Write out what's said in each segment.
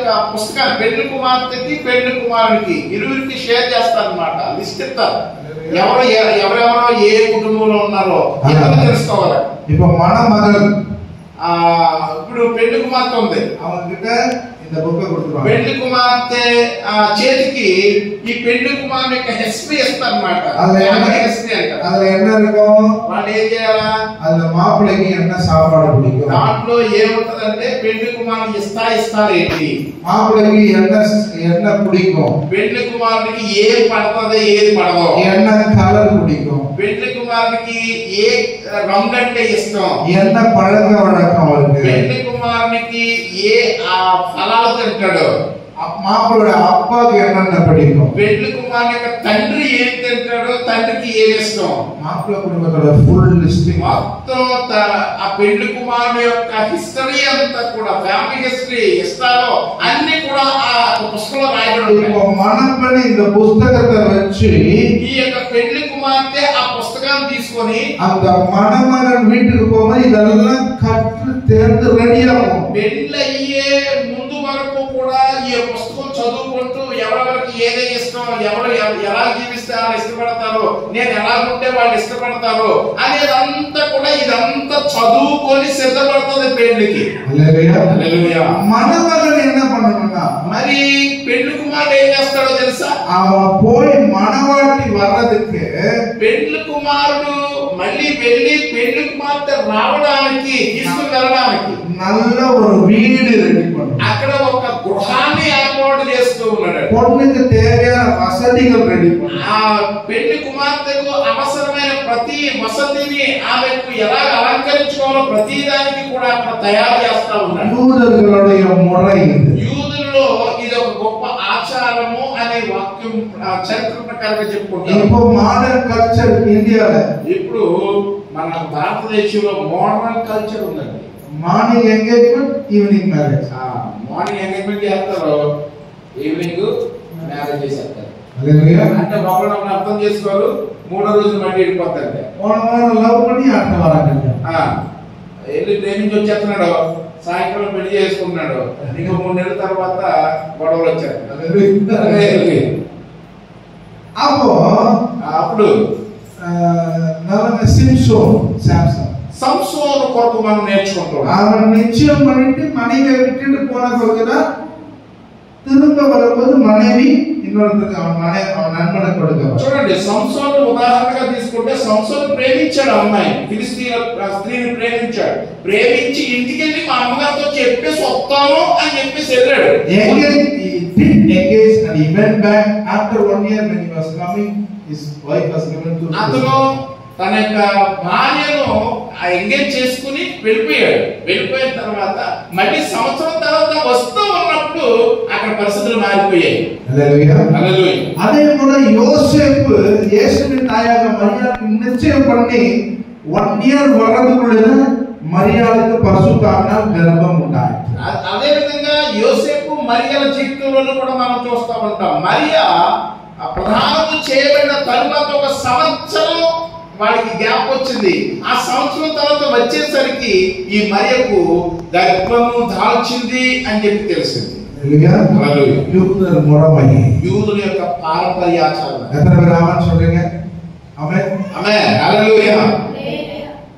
యొక్క పుస్తకాన్ని పెళ్లి కుమార్తెకి పెళ్లి కుమారునికి ఇరువురికి షేర్ చేస్తారనమాట. లిస్ట్ ఇస్తారు, ఎవరెవరో ఏ కుటుంబంలో ఉన్నారో తెలుసుకోవాలి. ఇప్పుడు మణమగన్ ఇప్పుడు పెళ్లి కుమార్తె ఉంది, அவங்கிட்ட இந்த புக்கை கொடுத்துருவாங்க. పెళ్లి కుమార్తె చేతికి ఈ పెళ్లి కుమారుని యొక్క హిస్టరీ ఇస్తారన్నమాట. హిస్టరీ అంటారు. அதுல என்ன இருக்கும்? వాళ్ళు ఏం చేయాలా? அதுல மாப்பிள்ளைக்கு என்ன சாப்பாடு பிடிக்கும், దాంట్లో ఏముంటదంటే పెళ్లి కుమారుని ఇస్తారు ఏంటి, மாப்பிள்ளைக்கு என்ன பிடிக்கும், పెళ్లి కుమారునికి ఏది పడుతుంది ఏది పడదు, என்ன కలర్ பிடிக்கும், పెళ్లి కుమారునికి ఏ రంగు అంటే ఇష్టం, என்ன பழக்க வழக்கம் இருக்கு, పెళ్లి కుమారునికి ఏ ఫలాలు తింటాడు, மாப்பிள்ளோட அப்பாவுக்கு என்னென்ன பிடிக்கும், పెళ్లి కుమారుని యొక్క తండ్రి ఏం తింటాడు, తండ్రికి ఏది ఇష్టం, மாப்பிள்ளை குடும்பத்தோட ఫుల్ లిస్ట్ మొత్తం ఆ పెళ్లి కుమారుని యొక్క హిస్టరీ అంతా కూడా ఫ్యామిలీ హిస్టరీ ఇస్తారో అన్ని కూడా ఆ పుస్తకంలో రాయబడి ఉంటాయి. మణమగన్ இந்த పుస్తకத்தை வச்சு ఈ యొక్క పెళ్లి కుమార్తె ఆ పుస్తకాన్ని తీసుకొని அந்த மணமகன் வீட்டுக்கு போகும்போது இதெல்லாம் கற்று தேர்ந்து ரெடியாகும். పెళ్ళయ్యే ముందు వరకు కూడా ఈ పుస్తకం చదువుకుంటూ ఎవరెవరికి ఏదే ఇష్టం, ఎవరు ఎలా జీవిస్తే అలా ఇష్టపడతారో, నేను ఎలా ఉంటే వాళ్ళు ఇష్టపడతారో అనేదంతా కూడా ఇదంతా చదువుకొని సిద్ధపడుతుంది పెళ్లికి. மணமகன் என்ன பண்ணணும்னா మరి పెళ్లి కుమారుడు ఏం చేస్తాడో తెలుసా? அவன் போய் மணவாட்டி வர்றதுக்கு పెళ్లి కుమారుడు మళ్ళీ వెళ్ళి పెళ్లి కుమార్తె రావడానికి తీసుకుని వెళ్ళడానికి நல்ல ஒரு வீடு ரெடி பண்ணணும். అక్కడ ఒక గృహాన్ని ఏర్పాటు చేస్తూ ఉన్నాడు. பொண்ணுக்கு தேவையான வசதிகள் ரெடி பண்ணணும். ఆ పెళ్లి కుమార్తెకు అవసరమైన ప్రతి వసతిని ఆమెకు ఎలా అలంకరించుకోవాలో ప్రతి దానికి కూడా అక్కడ తయారు చేస్తా ఉన్నాడు. యూదులుடைய ముறை ఇది. యూదుల్లో ఇది ఒక గొప్ప ఆచారము అనే వాక్యం చరిత్ర ప్రకారంగా చెప్పుకుంటారు. இப்போ మోడర్న్ కల్చర్ ఇండియాలో ఇప్పుడు మన భారతదేశంలో మోడర్న్ కల్చర్ ఉందండి. Morning engagement, evening marriage. Morning engagement చేస్తారు, ఈవినింగ్ మ్యారేజ్ చేసేస్తారు. అంటే ఒకళ్ళు అర్థం చేసుకోరు, మూడో రోజు మళ్ళీ వెళ్ళిపోతారు. లవ్ పని అట్లా వారండి. వెళ్ళి ట్రైనింగ్ వచ్చేస్తున్నాడు, సాయంకాలం పెళ్లి చేసుకుంటున్నాడు, ఇంకా 3 నెలల తర్వాత గొడవలు వచ్చారు. అప్పుడు సంసోను కొరకు మనం నేర్చుకుంటాం. அவன் நிச்சயம் பண்ணிட்டு மனைவி விட்டுட்டு போன பிறகுதான் திரும்ப வரும்போது மனைவி இன்னொருத்தருக்கு அவன் நண்பனை கொடுக்க. చూడండి, సంసోను ఉదాహరణగా తీసుకుంటే సంసోను ప్రేమించాడు అమ్మాయి, ఫిలిస్తీన్ల స్త్రీని ప్రేమించాడు. ప్రేమించి ఇంటికి వెళ్ళి మా అమ్మగారితో చెప్పేసి వస్తాను అని చెప్పేసి వెళ్ళాడు. Engaged and he went back after 1 year when he was coming. His wife was given to అతను తన యొక్క భార్యను ఎంగేజ్ చేసుకుని వెళ్ళిపోయాడు. వెళ్ళిపోయిన తర్వాత మళ్ళీ సంవత్సరం తర్వాత వస్తూ ఉన్నప్పుడు అక్కడ పరిస్థితులు మారిపోయాయి. அதே போல யோசேப்பு இயேசுவின் தாயாக மரியாளுக்கு நிச்சயம் பண்ணி 1 year வர்றதுக்குள்ள మరియాలకు పరిశుద్ధాత్మ గర్భం ఉంటాయి. అదే విధంగా యోసేపు మరియల జీవితంలో కూడా మనం చూస్తూ ఉంటాం. మరియా ప్రధానం చేయబడిన తరువాత 1 సంవత్సరం వాడికి గ్యాప్ వచ్చింది. ఆ సంవత్సరం తర్వాత వచ్చేసరికి ఈ మరియకు గర్భము దాల్చింది అని చెప్పి తెలిసింది. యూదుల యొక్క పారంపర్యాచారం.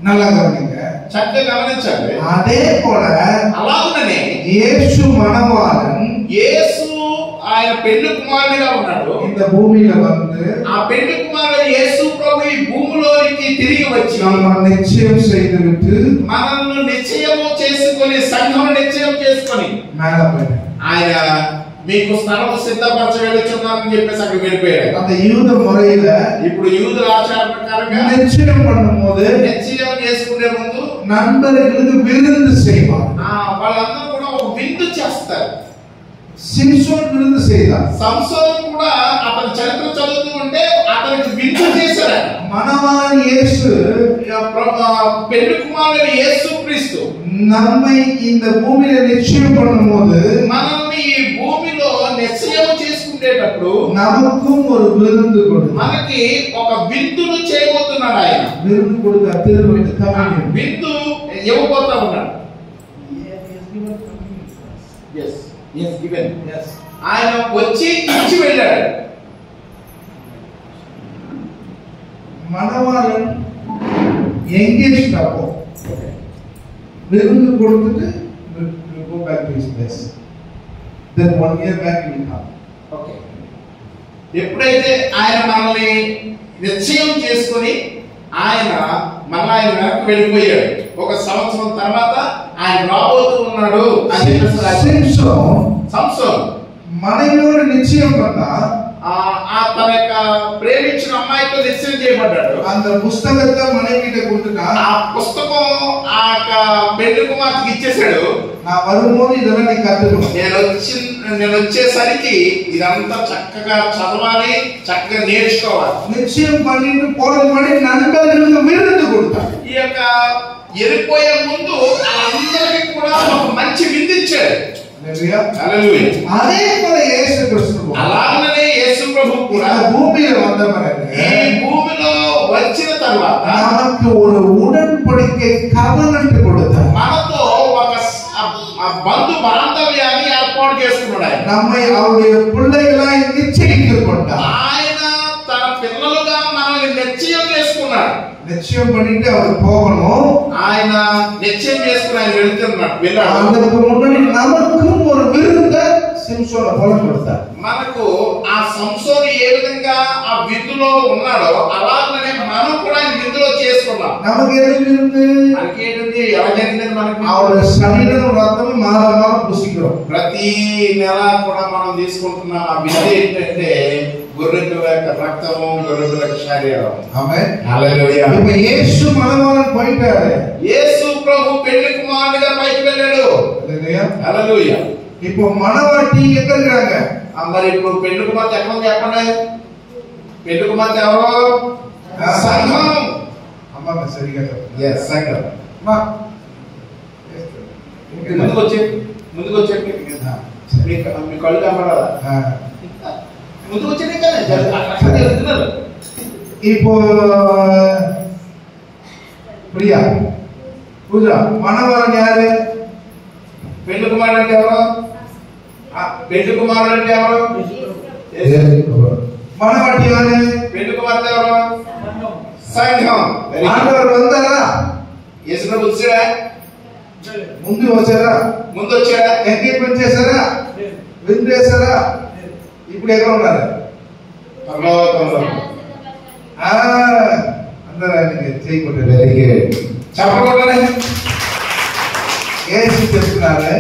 நல்லா கவனிங்க, చక్కగా గమనించండి. అదే కూడా అలాగనే యేసు మనవాడన్, యేసు ఆయన పెళ్లి కుమారుడిగా ఉన్నాడు. இந்த భూమిలో வந்து ఆ పెళ్లి కుమారుడు యేసు ప్రభు ఈ భూమిలోనికి తిరిగి వచ్చి నిశ్చయం చేయవిట్టు మనల్ని నిశ్చయము చేసుకొని సంఘం నిశ్చయం చేసుకొని ఆయన మీకు స్థలము సిద్ధపరచ వెళ్ళుచున్నారని చెప్పేసి అక్కడ వెళ్ళిపోయాడు. அந்த యూద ముறையில ఇప్పుడు యూదుల ఆచార ప్రకారంగా నిశ్చయం பண்ணும்போது నిశ్చయం చేసుకునే ముందు நண்பர்களுக்கு விருந்து செய்வார். వాళ్ళందరూ కూడా ఒక విందు చేస్తారు. సిమ్సోన్ విందు చేశారు. సంసోను కూడా అతని చరిత్ర చదువుతూ ఉంటే అతనికి విందు చేశారు. మనవాడు యేసు, పెళ్లి కుమారుడు యేసు క్రీస్తు நம்மை இந்த பூமியில நிச்சயம் பண்ணும்போது మనల్ని ఈ భూమిలో నిశ్చయం చేసుకునేటప్పుడు நமக்கும் ஒரு விருந்து கொடுத்து మనకి ఒక విందును చేయబోతున్నాడు. ఆయన విందు கொடுக்க విందు ఇవ్వబోతా ఉన్నాడు. ఆయన వచ్చి ఇచ్చి వెళ్ళాడు. மணவாளன் engaged அப்போ விருந்து கொடுத்துட்டு will go back to his place. Then 1 year back he will come. Okay. ఎప్పుడైతే ఆయన మనల్ని నిశ్చయం చేసుకుని ఆయన మళ్ళీ ఆయన వెనక్కి వెళ్ళిపోయాడు, 1 సంవత్సరం తర్వాత ఆయన రాబోతూ ఉన్నాడు అని చెప్పేసి సంసోన్ மனைவியோட நிச்சயம் பண்ணா తన యొక్క ప్రేమించిన అమ్మాయితో నిశ్చయం చేయబడ్డాడు. அந்த పుస్తకத்தை மனைவிட்ட கொடுத்துட்டா ఆ పుస్తకం ఆ పెళ్లి కుమార్తెకి ఇచ్చేసాడు. நான் வரும்போது இதெல்லாம் நீ கத்துக்கணும், నేను వచ్చేసరికి ఇదంతా చక్కగా చదవాలి, చక్కగా నేర్చుకోవాలి. నిశ్చయం பண்ணிட்டு போறது முன்னாடி நண்பர்களுக்கு விருந்து கொடுத்தாడు. ఈ యొక్క వెళ్ళిపోయే ముందు అందరికీ కూడా ఒక మంచి విందు ఇచ్చాడు. అదే పోల యేసు క్రీస్తు అలాగనే యేసు ప్రభు కూడా భూమిలో వந்தమనే ఈ భూమిలో వచ్చిన తర్వాత మనకు ఒక ఉడன்பడికే కవెనెంట్ கொடுத்தார். మనతో ఒక బంధు బాంధవ్యాన్ని ఏర్పాటు చేసుకున్నాడు. நம்மை அவருடைய பிள்ளைகளாய் நிச்சயித்துக் கொண்டார். ఆయన తన పిల్లలుగా మనల్ని నిశ్చయం చేసుకున్నాడు. నిశ్చయం பண்ணிட்டு அவர் போகணும். ఆయన నిశ్చయం చేసుకుని ఆయన వెళ్ళాడు. అందుకు మున్నడి நமக்கும் ஒரு விருந்தை சிம்சோனை போல கொடுத்தார். మనకు ఆ సంసోను ఏ విధంగా ఆ విందులో ఉన్నాడో అలాగనే మనం కూడా ఆయన విందులో చేసుకున్నాం. நமக்கு என்ன விருந்து? మనకేంటి ఎలా జరిగింది? మనకి அவருடைய శరీరం రక్తం మారమా పుసిக்கிறோம். ప్రతి నెల కూడా మనం తీసుకుంటున్న ఆ విందు ఏంటంటే గొర్రెపిల్ల యొక్క రక్తము, గొర్రెపిల్ల యొక్క శరీరం. ఆమేన్. హల్లెలూయా. ఇప్పుడు యేసు మనవాళ్ళని పోయిటారు. యేసు ప్రభు పెళ్లి కుమారుడిగా పైకి వెళ్ళాడు. హల్లెలూయా. హల్లెలూయా. இப்போ மணவாட்டி எங்க இருக்காங்க? మరి ఇప్పుడు పెళ్లి కుమార్తె ఎక్కడ ఉంది చెప్పండి? పెళ్లి కుమార్తె ఎవరు? సంఘం. అమ్మా సరిగా చెప్పండి. yes సంఘం. మా ముందుకు వచ్చే మీ కళ్ళు కనబడాలా? ముందుకు వచ్చేది కదా. இப்போ பிரியா பூஜா மணவாளன் யாரு? పెళ్లి కుమారుడు అంటే ఎవరు? పెళ్లి కుమారుడు అంటే ఎవరు? மணவாட்டி யாரு? పెళ్లి కుమార్తె ఎవరు? సంఘం. ఆండవర్ వందరా? యేసు ప్రభు వచ్చాడా? ముందు వచ్చారా? ముందు వచ్చాడా? ఎంగేజ్మెంట్ చేశారా? విందు చేశారా? ఇప్పుడు ఎక్కడ ఉన్నారు? పరలోకంలో. అందరూ ఆయనకి చేయకుండా చెప్పకూడదు. ஏசு சொல்றாரு,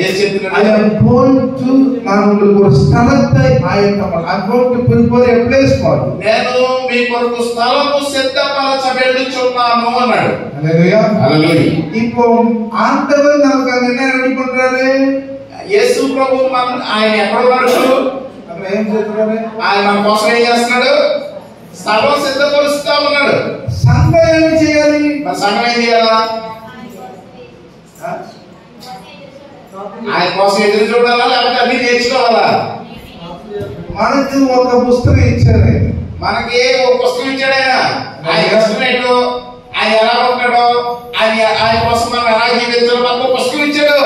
ஏசு சொல்றாரு, I am going to நான் உங்களுக்கு ஒரு స్థలத்தை ஆயத்தம் I am going to prepare a place for you. నేను మీ కొరకు స్థలము సిద్ధపరచబెట్టుచున్నాను అన్నాడు. హల్లెలూయా. హల్లెలూయా. இப்போ ஆண்டவர் நமக்கு அங்க என்ன ரெடி பண்றாரு? యేసు ప్రభు ఆయన ఎక్కడ ఉన్నాడు? అక్కడ ఏం చేస్తున్నాడు? ఆయన మన కోసం ఏం చేస్తున్నాడు? స్థలం సిద్ధపరుస్తా ఉన్నాడు. సంఘం ఏం చేయాలి? మన సంఘం ఏం చేయాలా? ఆయన కోసం ఎదురు చూడాలా లేకపోతే అన్ని నేర్చుకోవాలా? మనకి ఒక పుస్తకం ఇచ్చారు. మనకి ఒక పుస్తకం ఇచ్చాడు ఆయన. ఆయన ఎస్టిమేట్, ఆయన ఎలా ఉంటాడో, ఆయన కోసం మనం ఎలా జీవించాలో మనకు పుస్తకం ఇచ్చాడు.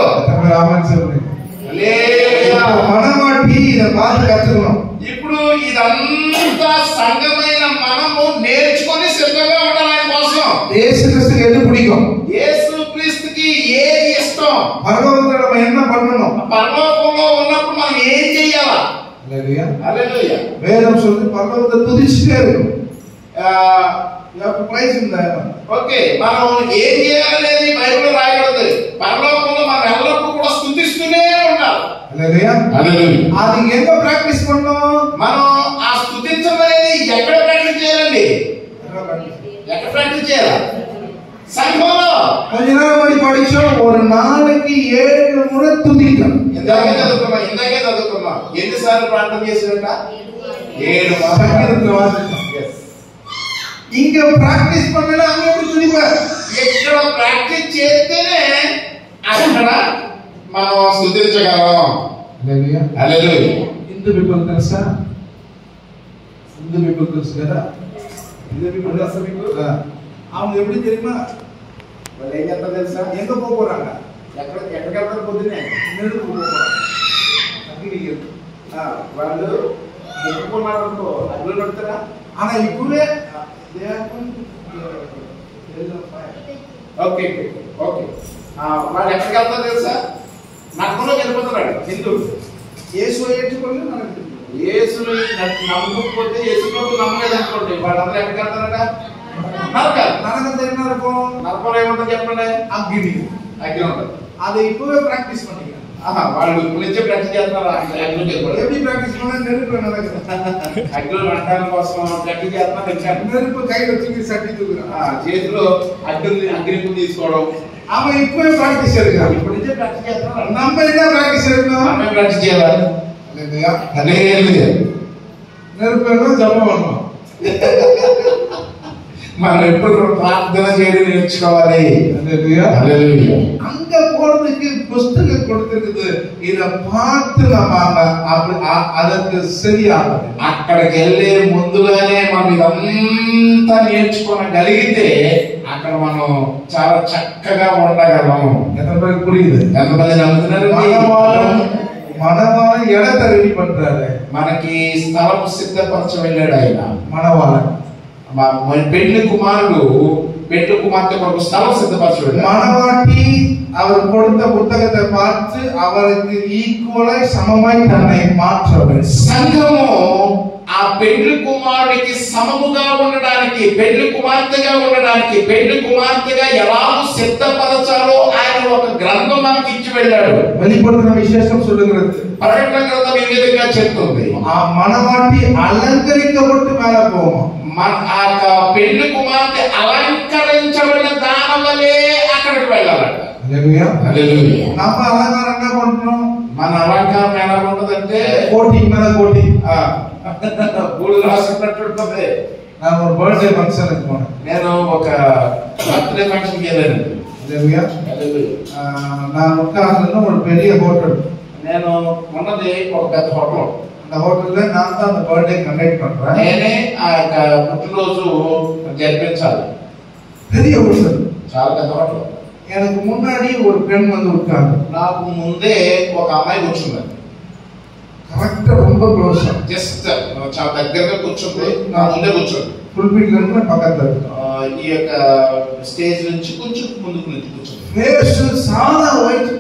మనమాటి ఇதை பார்த்து கத்துக்கணும். ఇప్పుడు ఇదంతా సంఘమైన మనము నేర్చుకొని సిద్ధంగా ఉండాలి ఆయన కోసం. యేసు క్రీస్తుకి ఎదు பிடிக்கும்? యేసు క్రీస్తుకి ఏది ఇష్టం? పరలోకంలో మనం என்ன பண்ணணும்? పరలోకంలో ఉన్నప్పుడు మనం ఏం చేయాలా? హల్లెలూయా. హల్లెలూయా. వేదం சொல்லுது పరలోకத்தை துதிச்சிட்டே இருக்கணும். ప్రైజ్ ఉందా? ఓకే, మనం ఏం చేయాలనేది బైబిల్లో రాయబడింది. పరలోకంలో మనం ఎల్లప్పుడూ కూడా స్తుతిస్తూనే ఉండాలి. హల్లెలూయా. హల్లెలూయా. అది ఎక్కడ ప్రాక్టీస్ பண்ணணும்? మనం ఆ స్తుతించడం అనేది ఎక్కడ ప్రాక్టీస్ చేయాలండి? ఎక్కడ ప్రాక్టీస్ చేయాలి? సంఘంలో. கொஞ்ச நேரம் படி படிச்சோம். ஒரு நாளைக்கு 7 முறை துதிக்கணும். ఇందాకే చదువుకున్నాం. ఎన్నిసార్లు ప్రార్థన చేసేట? 7 మార్లు. ఇంక ప్రాక్టీస్ பண்ணல అங்க போய் துதிப்பார். ఎక్కడ ప్రాక్టీస్ చేస్తేనే అక్కడ మనం స్తుతించగలం. హల్లెలూయా. హల్లెలూయా. హిందూ పీపుల్ తెలుసా? హిందూ పీపుల్ తెలుసు కదా? హిందూ పీపుల్ తెలుసా మీకు? அவங்க எப்படி தெரியுமா? వాళ్ళు ఏం చేస్తారు తెలుసా? எங்க போறாங்க? ఎక్కడికి వెళ్తారు? పొద్దున్నే నెడుకు పోறாங்க. వాళ్ళు ముక్కుకున్నారనుకో అగ్ని పెడతారా? ஆனா இப்பவே ఓకే ఓకే. వాడు ఎక్కడికి వెళ్తారు తెలుసా? నరకంలో వెళ్ళిపోతున్నాడు. హిందువులు యేసు ఏడ్చుకోండి మనకు యేసుని నమ్మకపోతే యేసులో నమ్మలేదు అనుకోండి, వాళ్ళందరూ ఎక్కడికి వెళ్తారట? నరకం తిన్నారు నరకంలో ఏముంటుంది చెప్పండి? అగ్ని అగ్ని ఉంటుంది. அதை இப்பவே பிராக்டிஸ் பண்ணிக்கலாம். వాళ్ళు ఇప్పుడు నుంచే ప్రాక్టీస్ చేస్తున్నారు. అగ్ని எப்படி பிராக்டிஸ் பண்ணா நெருப்பு நடக்குது. అగ్ని వంటల కోసం ప్రాక్టీస్ చేస్తున్నారు. நெருப்பு கையில வச்சுக்கிட்டு சட்டி தூக்குறான். చేతిలో అగ్ని తీసుకోవడం. அவன் இப்பவே பிராக்டிஸ் எடுக்கிறான். ఇప్పుడు నుంచే ప్రాక్టీస్ చేస్తున్నారు. நம்ம என்ன பிராக்டிஸ் எடுக்கணும்? మనమే ప్రాక్టీస్ చేయాలి. హల్లెలూయా హల్లెలూయా. நெருப்பு ஜெபம் பண்ணணும். మనం ఎప్పుడు ప్రార్థన చేయడం నేర్చుకోవాలి. அங்க போறதுக்கு புஸ்தகம் கொடுத்திருக்குது. இத பார்த்து நம்ம அதற்கு சரியாகும். అక్కడికి వెళ్ళే ముందుగానే మనం ఇదంతా నేర్చుకోగలిగితే అక్కడ మనం చాలా చక్కగా ఉండగలం. ఎంతమంది పురియుது? ఎంతమంది నమ్ముతున్నారు? మనవాళ్ళ ఎడత రెడీ పண்றாரு. మనకి స్థలం సిద్ధపరచ వెళ్ళాడు ఆయన. మనవాళ్ళ పెళ్లి కుమారుడు పెళ్లి కుమార్తె కొరకు స్థలం సిద్ధపరచబడి மணவாட்டி அவர் கொடுத்த புத்தகத்தை பார்த்து அவருக்கு ஈக்குவலாய் சமமாய் தன்னை மாற்றவர். సంఘము ఆ పెళ్లి కుమారుడికి సమముగా ఉండడానికి, పెళ్లి కుమార్తెగా ఉండడానికి, పెళ్లి కుమార్తెగా ఎలా సిద్ధపరచాలో ఆయన ఒక గ్రంథం మనకి ఇచ్చి వెళ్ళాడు. வெளிப்படுத்தின விசேஷம் சொல்லுகிறது. ప్రకటన గ్రంథం ఈ విధంగా చెప్తుంది. ఆ మణవాటి అలంకరించబట్టు మేళ పోము. ఆ పెళ్లి కుమార్తె అలంకరించబడిన దానం వలే అక్కడికి వెళ్ళాలట. நம்ம அலங்காரம் என்ன பண்றோம்? మన అలంకారం ఎలా ఉంటదంటే కోటి మీద కోటి గూడు రాసినట్టు ఉంటుంది. நான் ஒரு బర్త్డే ఫంక్షన్కి పోయాను. నేను ఒక బర్త్డే ఫంక్షన్కి వెళ్ళాను. நான் உட்கார்ந்து ஒரு பெரிய ஹோட்டல். నేను ఉన్నది ఒక పెద్ద హోటల్. அந்த ஹோட்டல்ல நான் தான் அந்த బర్త్డే కండక్ట్ பண்றேன். నేనే ఆ పుట్టినరోజు జరిపించాలి. பெரிய ஹோட்டல், చాలా పెద్ద హోటల్. எனக்கு முன்னாடி ஒரு பெண் வந்து உட்கார்ந்து, నాకు ముందే ఒక అమ్మాయి కూర్చుంది. కరెక్ట్ ரொம்ப க்ளோஸ், జస్ట్ చాలా దగ్గరగా కూర్చుంది. నా ముందే కూర్చుంది. పుల్పిట్ లో పక్కన ఈ యొక్క స్టేజ్ నుంచి కొంచెం ముందుకు నుంచి కూర్చుంది. ఫేస్ చాలా వైట్,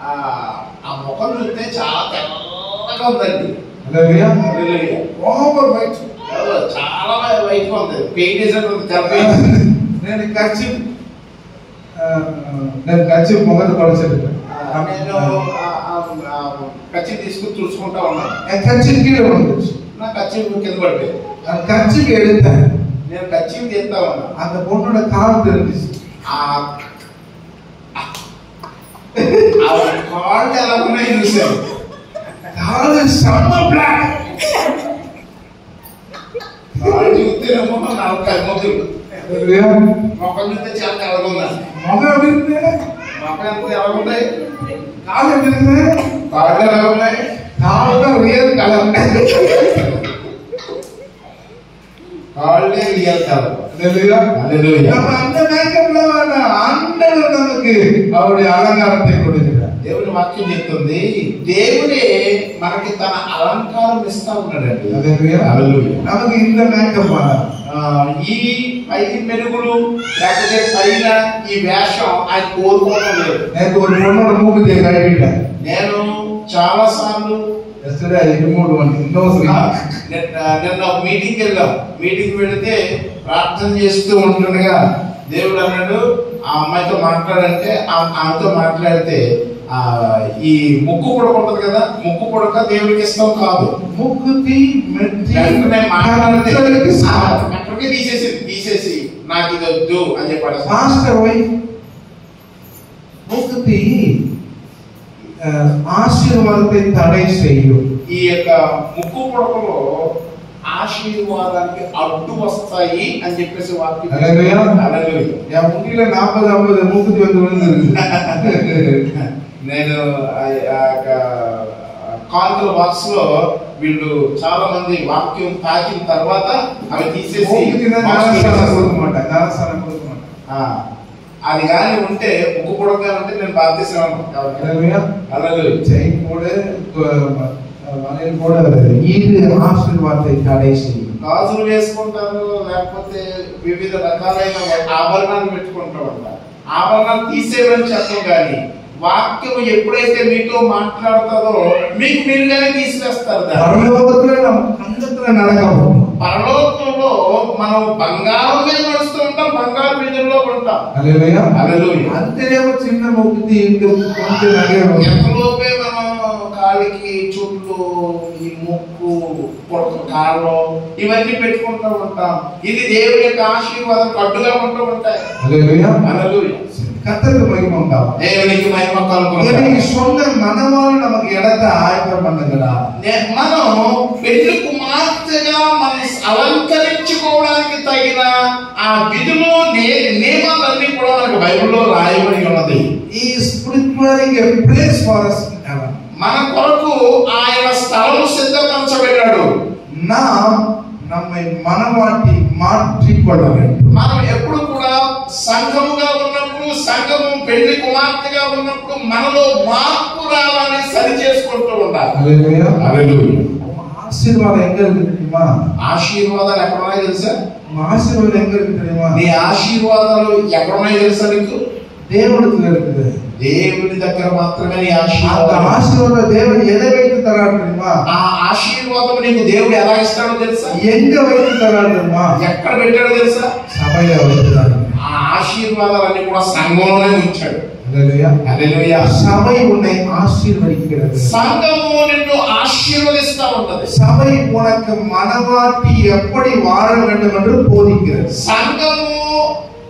ఆ ముఖం చూస్తే చాలా తెల్లగా ఉందండి. ఓవర్ వైట్, చాలా వైట్ ఉంది. పెయింట్ వేసినట్టు. నేను కచ్చి మొగలు కొడచలేదు. నేను కచ్చి తీసుకుని చూసుకుంటా ఉన్నాను. కచ్చి కీழே ఉంది. నా కచ్చి కింద పడిపోయింది. కచ్చికి எடுத்தேன். నేను కచ్చి తీస్తా ఉన్నా. அந்த பொண்ணோட கால் தெரிஞ்சிச்சு. కాళ్ళు ఎలా ఉన్నాయి చూసాను. కాళ్ళు సమ్మ బ్లాక్. కాళ్ళు చూస్తేనేమో నాకు మొదలు మొక్కలు చూస్తే చాలా తెల్లగా ఉన్నాయి. మొగ విరితే మొక్క ఎంత ఎలా ఉన్నాయి? కాళ్ళు విరితే కాళ్ళు ఎలా ఉన్నాయి? కాళ్ళు రియల్ కలర్. கால்லே ரியல் கலர். Hallelujah hallelujah. நம்ம அந்த மேக்கப்ல ஆண்டவர் நமக்கு அவருடைய அலங்காரத்தை கொடுக்கிறார். దేవుని వాక్యం చెప్తుంది, దేవుడే మనకి తన అలంకారం ఇస్తా ఉన్నాడండి. హalleluya హalleluya. நமக்கு இந்த మేకప్ ఈ పై మెరుగులు లేకపోతే పైన ఈ వేషం ఆయన కోరుకోవడం లేదు. నేను ఒక పొన్నోడ మూకు కడిగిటా. నేను చాలా సార్లు నిన్న ఒక మీటింగ్ వెళ్ళాం. మీటింగ్ వెళితే ప్రార్థన చేస్తూ ఉంటుండగా దేవుడు అన్నాడు, ఆ అమ్మాయితో మాట్లాడంటే ఆమెతో మాట్లాడితే ఈ ముక్కు పుడక ఉంటుంది కదా, ముక్కు పుడక దేవుడికి ఇష్టం కాదు. ముక్కుతి అక్కడికే తీసేసి నాకు ఇది వద్దు అని చెప్పాడు. ముక్కుతి ఆశీర్వాదத்தை తడై చేయు. ఈ యొక్క ముక్కు పుడకలో ఆశీర్వాదానికి అడ్డు వస్తాయి అని చెప్పేసి వాక్యం. హల్లెలూయా హల్లెలూయా. యా ముక్కిలో 40-50 ముక్కుతి వింది. నేను కాంతుల బాక్స్ లో వీళ్ళు చాలా మంది వాక్యం తాకిన తర్వాత అవి తీసేసి అది కానీ ఉంటే ముక్కు పుడక ఉంటే నేను బాప్తిస్మం అలాగే చెయ్యి కూడా மலையில் கூட இது ஆசீர்வாதத்தை தடை செய்யும். గాజులు వేసుకుంటారు, లేకపోతే వివిధ రకాలైన ఆభరణాలు పెట్టుకుంటూ ఉంటారు. ఆభరణాలు తీసేవని చెప్పం, కానీ వాక్యం ఎప్పుడైతే మీతో మాట్లాడుతుందో మీకు మీరుగానే తీసివేస్తారు. పరలోకంలో మనం బంగారం మీద నడుస్తూ ఉంటాం, బంగారు వీధుల్లో ఉంటాం. అంతేమో చిన్న మొక్కి ఎంతలోపే మనం కాలికి చుట్లు, ఈ ముక్కు, కాళ్ళు ఇవన్నీ పెట్టుకుంటూ ఉంటాం. ఇది దేవుని యొక్క ఆశీర్వాదం కట్టుగా ఉంటూ ఉంటాయి. கர்த்தருக்கு மகிமை உண்டாகும். దేవునికి మహిమ కలుగును. ఈ சொன்ன మనవాళ్ళు நமக்கு இடத்தை ஆயத்தம் பண்ணுங்கடா. మనం పెళ్లి కుమార్తెగా మనం అలంకరించుకోవడానికి తగిన ఆ విధులు నియమాలన్నీ కూడా మనకు బైబిల్లో రాయబడి ఉన్నది. Is preparing a place for us in heaven. మన కొరకు ఆయన స్థలం సిద్ధపరచబడ్డాడు. நம்மை மனவாட்டி மாற்றிக்கொள்ள வேண்டும். మనం ఎప్పుడు కూడా సంఘముగా ఉన్నప్పుడు, సంఘము పెళ్లి కుమార్తెగా ఉన్నప్పుడు మనలో మార్పు రావాలని సరి చేసుకుంటూ ఉండాలి. హల్లెలూయా హల్లెలూయా. ఆశీర్వాదం ఎక్కడ ఉంది తెలుసా? ఆశీర్వాదాలు ఎక్కడ ఉన్నాయో తెలుసా? ఆశీర్వాదం ఎక్కడ ఉంది తెలుసా? నీ ఆశీర్వాదాలు ఎక్కడ ఉన్నాయో తెలుసా నీకు? దేవుడి దగ్గర இருக்குது. దేవుడి దగ్గర మాత్రమే నీ ఆశీర్వాదం. ఆ ఆశీర్వాదం దేవుడు ఎలా వైపుతారో తెలుసా? ఆ ఆశీర్వాదం నీకు దేవుడు ఎలా ఇస్తాడో తెలుసా? ఎంగ వైపుతారో తెలుసా? ఎక్కడ పెట్టాడో తెలుసా? సభలో వైపుతారు. ఆ ఆశీర్వాదాలన్నీ కూడా సంఘంలోనే ఉంచాడు. హల్లెలూయా హల్లెలూయా. సభై உன்னை ஆசீர்வதிக்கிறது. సంఘము నిన్ను ఆశీర్వదిస్తా ఉంటది. సభై உனக்கு மனவாட்டி எப்படி வாழ வேண்டும் என்று போதிக்கிறது. సంఘము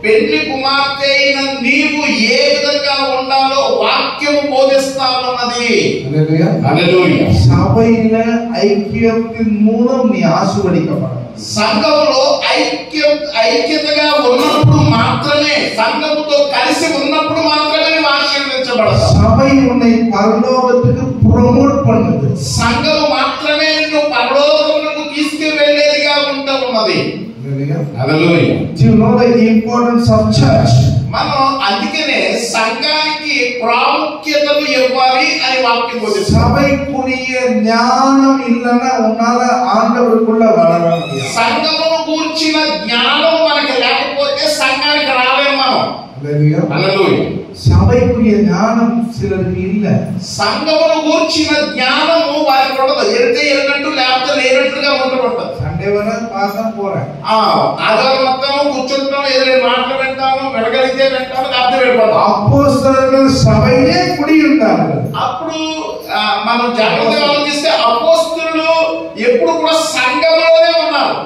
పెళ్లి కుమార్తె అయిన నీవు ఏ విధంగా ఉండాలో వాక్యం బోధిస్తా ఉన్నది. హల్లెలూయా హల్లెలూయా. సభైన ఐక్యத்தின் மூலம் நீ ఆశీర్వదించబడతావు. సంఘములో ఐక్యతగా ఉన్నప్పుడు మాత్రమే, సంఘముతో కలిసి ఉన్నప్పుడు మాత్రమే నీవు ఆశీర్వదించబడతావు. సభై உன்னை పరలోకத்துக்கு ప్రమోట్ பண்ணுது. సంఘము మాత్రమే నిన్ను పరలోకమునకు తీసుకువెళ్ళేదిగా ఉంటున్నది. Hallelujah. Do you know the importance of church? మనం అందుకనే సంఘానికి ప్రాముఖ్యతను ఇవ్వాలి అని వాక్యం బోధిస్తుంది. సభైకుரிய జ్ఞానం இல்லனா ఉనాల ఆండవరుకుள்ள వలన సంఘమును గూర్చిన జ్ఞానం మనకి లేకపోతే సంఘానికి రాలేము మనం. హల్లెలూయా హల్లెలూయా. సభైకుரிய జ్ఞానం సిలరికి இல்ல. సంఘమును గూర్చిన జ్ఞానము వారికి ఉండదు. ఎరితే ఎరినట్టు లేకపోతే లేనట్టుగా ఉంటుంటుంది. సండే వరకు పాసం పోరా. ఆదివారం మొత్తం కూర్చుంటాం, ఏదైనా మాటలు వింటాము, వెడగలిగితే వింటాము, లేకపోతే వెళ్ళిపోతాం. అపోస్తలులు సభైనే కుడి ఉంటారు. అప్పుడు మనం జాగ్రత్తగా ఆలోచిస్తే అపోస్తలులు ఎప్పుడు కూడా సంఘములోనే ఉన్నారు.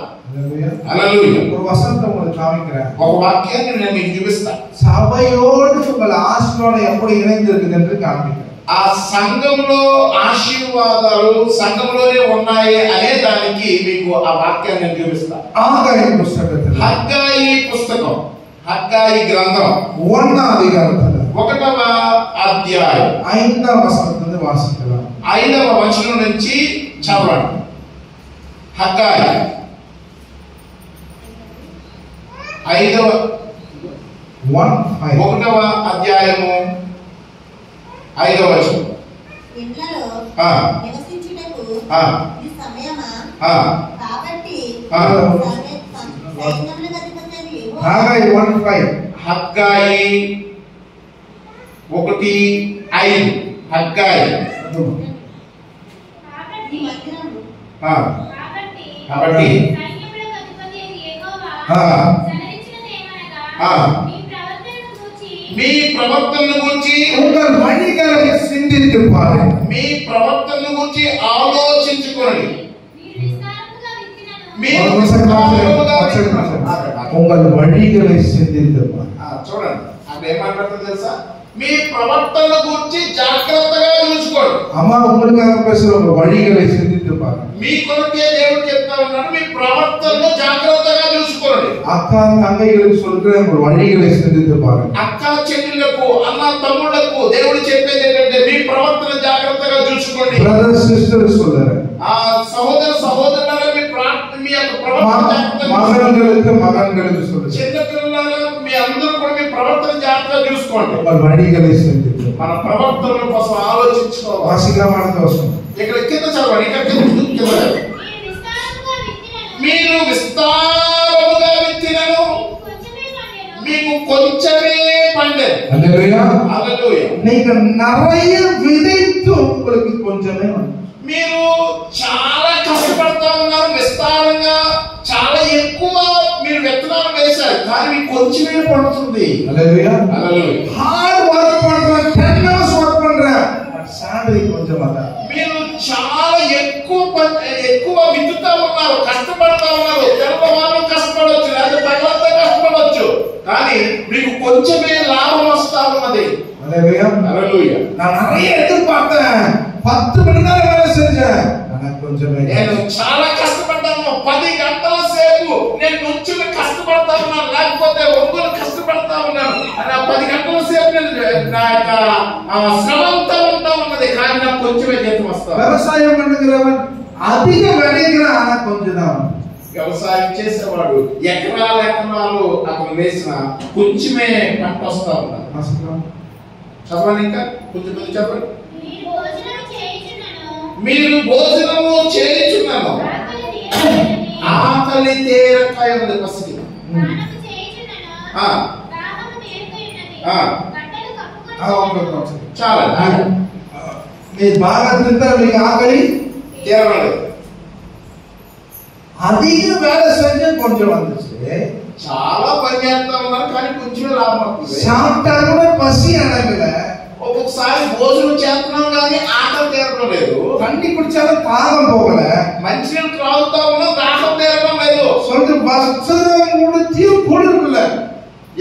హల్లెలూయా. ఒక వసంతం కామికరా ఒక వాక్యాన్ని నేను మీకు చూపిస్తా. సభయోడు ఉங்கள் ఆశీర్వాదం ఎప్పుడు ఇணைந்திருக்குது என்று కామిక. ఆ సంఘంలో ఆశీర్వాదాలు సంఘంలోనే ఉన్నాయి అనే దానికి మీకు ఆ వాక్యాన్ని నేను చూపిస్తా. హగ్గాయి పుస్తకం, హగ్గాయి పుస్తకం, హగ్గాయి గ్రంథం 1వ అధ్యాయం 1వ అధ్యాయం 5వ వచనం నుండి వాసిద్దాం. 5వ వచనం నుంచి చదవండి. హగ్గాయి 1వ అధ్యాయము 5వ వచనం. హగ్గాయి 1:5. హగ్గాయి 1:5. హగ్గాయి కాబట్టి మీ ప్రవర్తనను గురించి ఉங்கள் వழிகளை சிந்தித்து பாருங்கள். మీ ప్రవర్తనను గురించి ఆలోచించుకోండి. உங்கள் వழிகளை சிந்தித்து చూడండి, అక్కడ ఏం మాట్లాడుతుంది తెలుసా? మీ ప్రవర్తన గురించి జాగ్రత్తగా చూసుకోండి. అమ్మా ఉங்களுக்காக பேசுற వழிகளை சிந்தித்து பாருங்கள். మీ కొరకే దేవుడు చెప్తా ఉన్నాడు, మీ ప్రవర్తనను జాగ్రత్తగా చూసుకోండి. అక్క తంగయ్యలకు சொல்ற వழிகளை சிந்தித்து பாருங்கள். అక్క చెల్లెలకు, అన్న తమ్ముళ్లకు దేవుడు చెప్పేది ఏంటంటే మీ ప్రవర్తన జాగ్రత్తగా చూసుకోండి. బ్రదర్ సిస్టర్ சொல்றாரு. ఆ సహోదర సహోదరులారా మీ యొక్క ప్రవర్తన మగన్களுக்கு சொல்றாரு. చిన్న పిల్లలారా మీ అందరూ కూడా మీ ప్రవర్తన జాగ్రత్తగా చూసుకోండి. వழிகளை சிந்தித்து మన ప్రవర్తన కోసం ఆలోచించుకోవాలి. వాసిగా మాట కోసం ఇక్కడ కింద చదవండి. చదవండి. ఇక్కడ మీరు విస్తారముగా విత్తినను మీకు కొంచెమే పండేది. హల్లెలూయా. హల్లెలూయా. நீங்க நிறைய விதைத்து உங்களுக்கு கொஞ்சமே మీరు చాలా కష్టపడతా ఉన్నారు, విస్తారంగా చాలా ఎక్కువ మీరు విత్తనాలు వేశారు, కానీ మీకు కొంచెమే పడుతుంది. హల్లెలూయా. హల్లెలూయా. హార్డ్ వర్క్ பண்றேன், 10 hours వర్క్ பண்றேன், సాలరీ కొంచెం అద. మీరు చాలా ఎక్కువ విత్తుతా ఉన్నారు, కష్టపడతా ఉన్నారు. తెల్లవారు కష్టపడవచ్చు, లేదా పగలంతా కష్టపడవచ్చు, కానీ మీకు కొంచెమే లాభం వస్తా ఉన్నది. హల్లెలూయా. హల్లెలూయా. நான் நிறைய எதிர்பார்த்தேன், 10 மணி நேரம் வேலை செஞ்சேன், எனக்கு கொஞ்சமே. నేను చాలా కష్టపడ్డాను, 10 గంటల సేపు నేను నుంచుని కష్టపడతా ఉన్నాను, లేకపోతే ఒంగోలు కష్టపడతా ఉన్నాను. ఆ 10 గంటల సేపు నా శ్రమ అంతా ఉంటా ఉన్నది, కానీ నాకు కొంచెమే జీతం వస్తా. వ్యవసాయం பண்ணுகிறவன் அதிக விளைகிறான், ஆனா கொஞ்சம் தான். వ్యవసాయం చేసేవాడు ఎకరాలు అతను వేసిన కొంచెమే పంట వస్తా ఉన్నాడు. చదవండి, ఇంకా కొంచెం చెప్పండి. మీరు భోజనము చేయుచున్నాను, ఆకలి తీరక ఉన్నది పసిడి. చాలా మీరు బాగా తింటారు, మీకు ఆకలి తీరలేదు. அதிக வேலை செஞ்சு கொஞ்சம் வந்துச்சு. చాలా పని చేస్తా ఉన్నారు, కానీ కొంచెమే లాభం వస్తుంది. సాப்பிட்டா కూడా పసి అడగల. ఒక్కొక్కసారి భోజనం చేస్తున్నాం కానీ ఆకలి తీరడం లేదు. தண்ணி குடிச்சாலும் தாகம் போகல. మంచినీళ్ళు త్రాగుతా ఉన్నాం, దాహం తీరడం లేదు. సొంత వస్త్రం ఉడిచి కుడుకుల.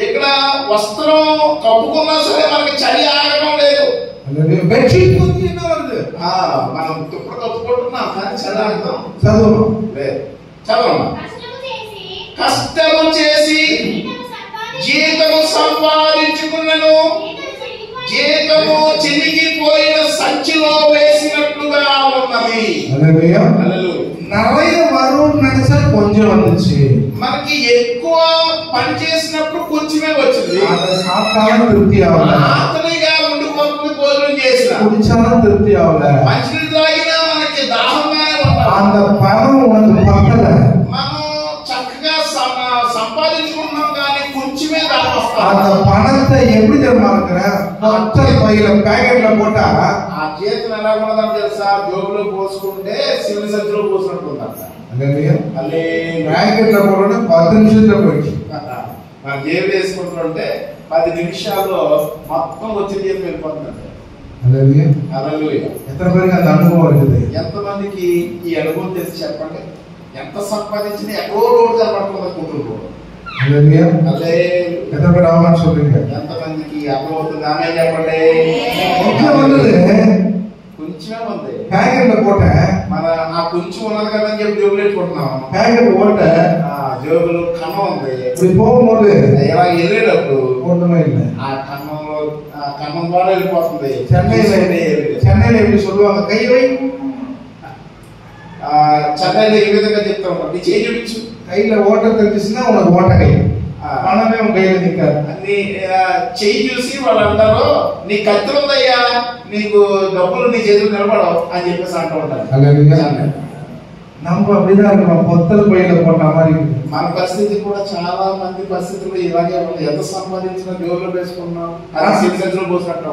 ఇక్కడ వస్త్రం కప్పుకున్నా సరే మనకి చలి ఆగడం లేదు. బెడ్షీట్ కుట్టిన వరదు. మనం దుప్పటి కప్పుకుంటున్నాం, కానీ చలి ఆగడం చదువు లేదు. చదవమ్మా. కష్టము చేసి జీతము సంపాదించుకున్నను, జీతము చిరిగిపోయిన సంచిలో వేసినట్లుగా ఉన్నది. நிறைய வரும் நினைச்சா கொஞ்சம் வந்துச்சு. మనకి ఎక్కువ పని చేసినప్పుడు కొంచెమే వచ్చింది. சாப்பிட்டாலும் திருப்தி ஆகல, ఆకలిగా ఉండిపోతుంది. భోజనం చేసినా குடிச்சாலும் திருப்தி ஆகல, మంచినీళ్ళు తాగినా మనకి దాహంగానే ఉంటాం. அந்த பணம் உனக்கு பத்தல. మనం చక్కగా సంపాదించుకుంటున్నాం, కానీ కొంచెమే దాహం వస్తాం. அந்த பணத்தை எப்படி தெரியுமா இருக்கிற பத்தல் பையில ప్యాకెట్ల పోటా ఆ చేతులు ఎలా ఉన్నదని తెలుసా? జోబులో పోసుకుంటే సివిల్ సంచిలో పోసినట్టు ఉందంట. ప్యాకెట్ల పోవడం 10 నిమిషాల్లో పోయి మన జేబు వేసుకుంటుంటే 10 నిమిషాల్లో మొత్తం వచ్చి జేబు వెళ్ళిపోతుందంట. హల్లెలూయా. ఎంతమందికి అంత అనుభవం இருக்குது? ఎంతమందికి ఈ అనుభవం తెలిసి చెప్పండి. ఎంత సంపాదించినా ఎక్కడో రోడ్డు కనబడుతుంది. ఎంతమంది రావాలని சொல்றீங்க? ఎంతమందికి అర్థమవుతుంది? ఆమె చెప్పండి. కొంచెమే ఉంది. ప్యాకెట్ల పోట మన ఆ కొంచెం ఉన్నది కదా అని చెప్పి జోబులు పెట్టుకుంటున్నాం. ప్యాకెట్ పోట జోబులు కన్నం ఉంది. ఇప్పుడు పోగుம்போது ఇలా వెళ్ళేటప్పుడు ஒண்ணுமே இல்லை, ఆ కన్నం ద్వారా వెళ్ళిపోతుంది. చెన్నైలో எப்படி சொல்லுவாங்க? కై వై. చెన్నైలో ఏ విధంగా చెప్తా ఉంటారు? నీ చేయి చూపించు. கையில ஓட்ட தெரிஞ்சுச்சுன்னா உனக்கு ஓட்ட கை, பணமே உன் கையில நிக்காது. నీ చెయ్యి చూసి వాళ్ళు అంటారు, నీ కత్తి ఉందయ్యా, నీకు డబ్బులు నీ చేతులు నిలబడవు అని చెప్పేసి అంటూ ఉంటారు. நம்ம அப்படிதான் இருக்கிறோம், பொத்தல் பையில போட்ட மாதிரி. మన పరిస్థితి కూడా చాలా మంది పరిస్థితులు ఇలాగే ఉంది. ఎంత సంపాదించినా జోబులో వేసుకున్నాం, సివిల్ సంచిలో పోసినట్టు.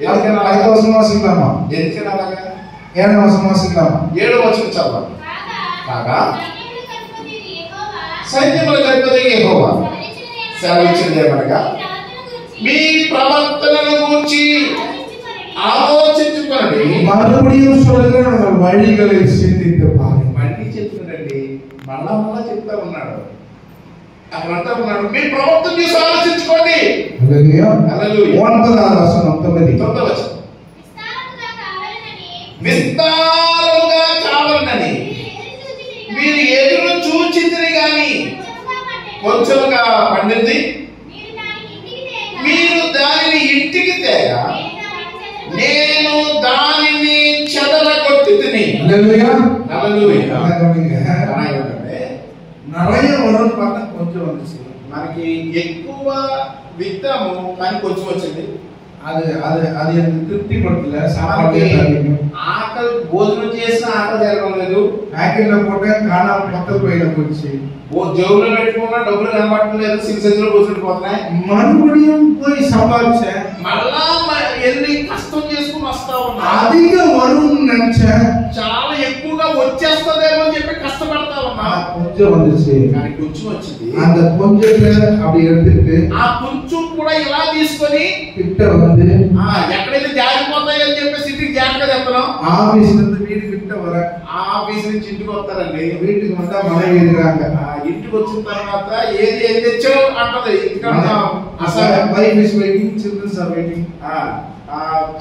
ఎందుకైనా 5వ వచనం వాసిద్దామా? ఎందుకైనా అలాగా 7వ వచనం వాసిద్దామా? 7వ వచనం చదవాలి. కాగా సైన్యములకు అధిపతి యెహోవా సెలవిచ్చినదేమనగా, మీ ప్రవర్తనను గూర్చి ఆలోచించుకొనండి. மறுபடியும் சொல்லுங்க, வழிகளை சிந்தித்து பாருங்க. మళ్ళీ చెప్తున్నాడండి, మళ్ళా చెప్తా ఉన్నాడు. అక్కడ అంటా ఉన్నాడు, మీ ప్రవర్తన చూసి ఆలోచించుకోండి. హల్లెలూయా. హల్లెలూయా. 9వ వచనం 9వ వచనం. విస్తారముగా కావాలని మీరు ఎదురు చూచితిరి గాని కొంచెముగా పండింది, మీరు దానిని ఇంటికి తేగా నేను దానిని చెదరగొట్టితిని. హల్లెలూయా. హల్లెలూయా. நிறைய வரும் பார்த்தா கொஞ்சம் வந்துச்சு. మనకి ఎక్కువ విత్తము కానీ కొంచెం వచ్చింది. అది అది అది எனக்கு திருப்தி படுத்தல. మనకి ఆకలి భోజనం చేసిన ఆకలి జరగడం లేదు. ప్యాకెట్లో పోతే కానా మొత్తం పోయిన గురించి జోబులో పెట్టుకున్నా డబ్బులు కనబడటం లేదు, సిక్సెస్లో కూర్చుండిపోతున్నాయి. మறுபடியும் போய் சம்பாதிச்சேன், మళ్ళా వెళ్ళి కష్టం చేసుకుని వస్తా ఉన్నా. அதிக வரும்னு நினைச்சேன், చాలా ఎక్కువగా వచ్చేస్తుందేమో అని చెప్పి కష్టపడతా ఉన్నా. కొంచెం வந்துச்சு, కానీ కొంచెం వచ్చింది. அந்த கொஞ்சத்தை அப்படி எடுத்துட்டு ఆ కొంచెం కూడా ఇలా తీసుకొని கிட்ட வந்து ఎక్కడైతే జారిపోతాయి అని చెప్పేసి ఇంటికి జాగ్రత్తగా చెప్తున్నాం. ஆபீஸ்ல இருந்து வீடு கிட்ட வர, ఆఫీస్ నుంచి ఇంటికి వస్తారండి. வீட்டுக்கு வந்தா மனைவி இருக்கிறாங்க. ఇంటికి వచ్చిన తర్వాత ఏది తెచ్చావు అంటది. ఎందుకంటే wife is waiting, childrens are waiting.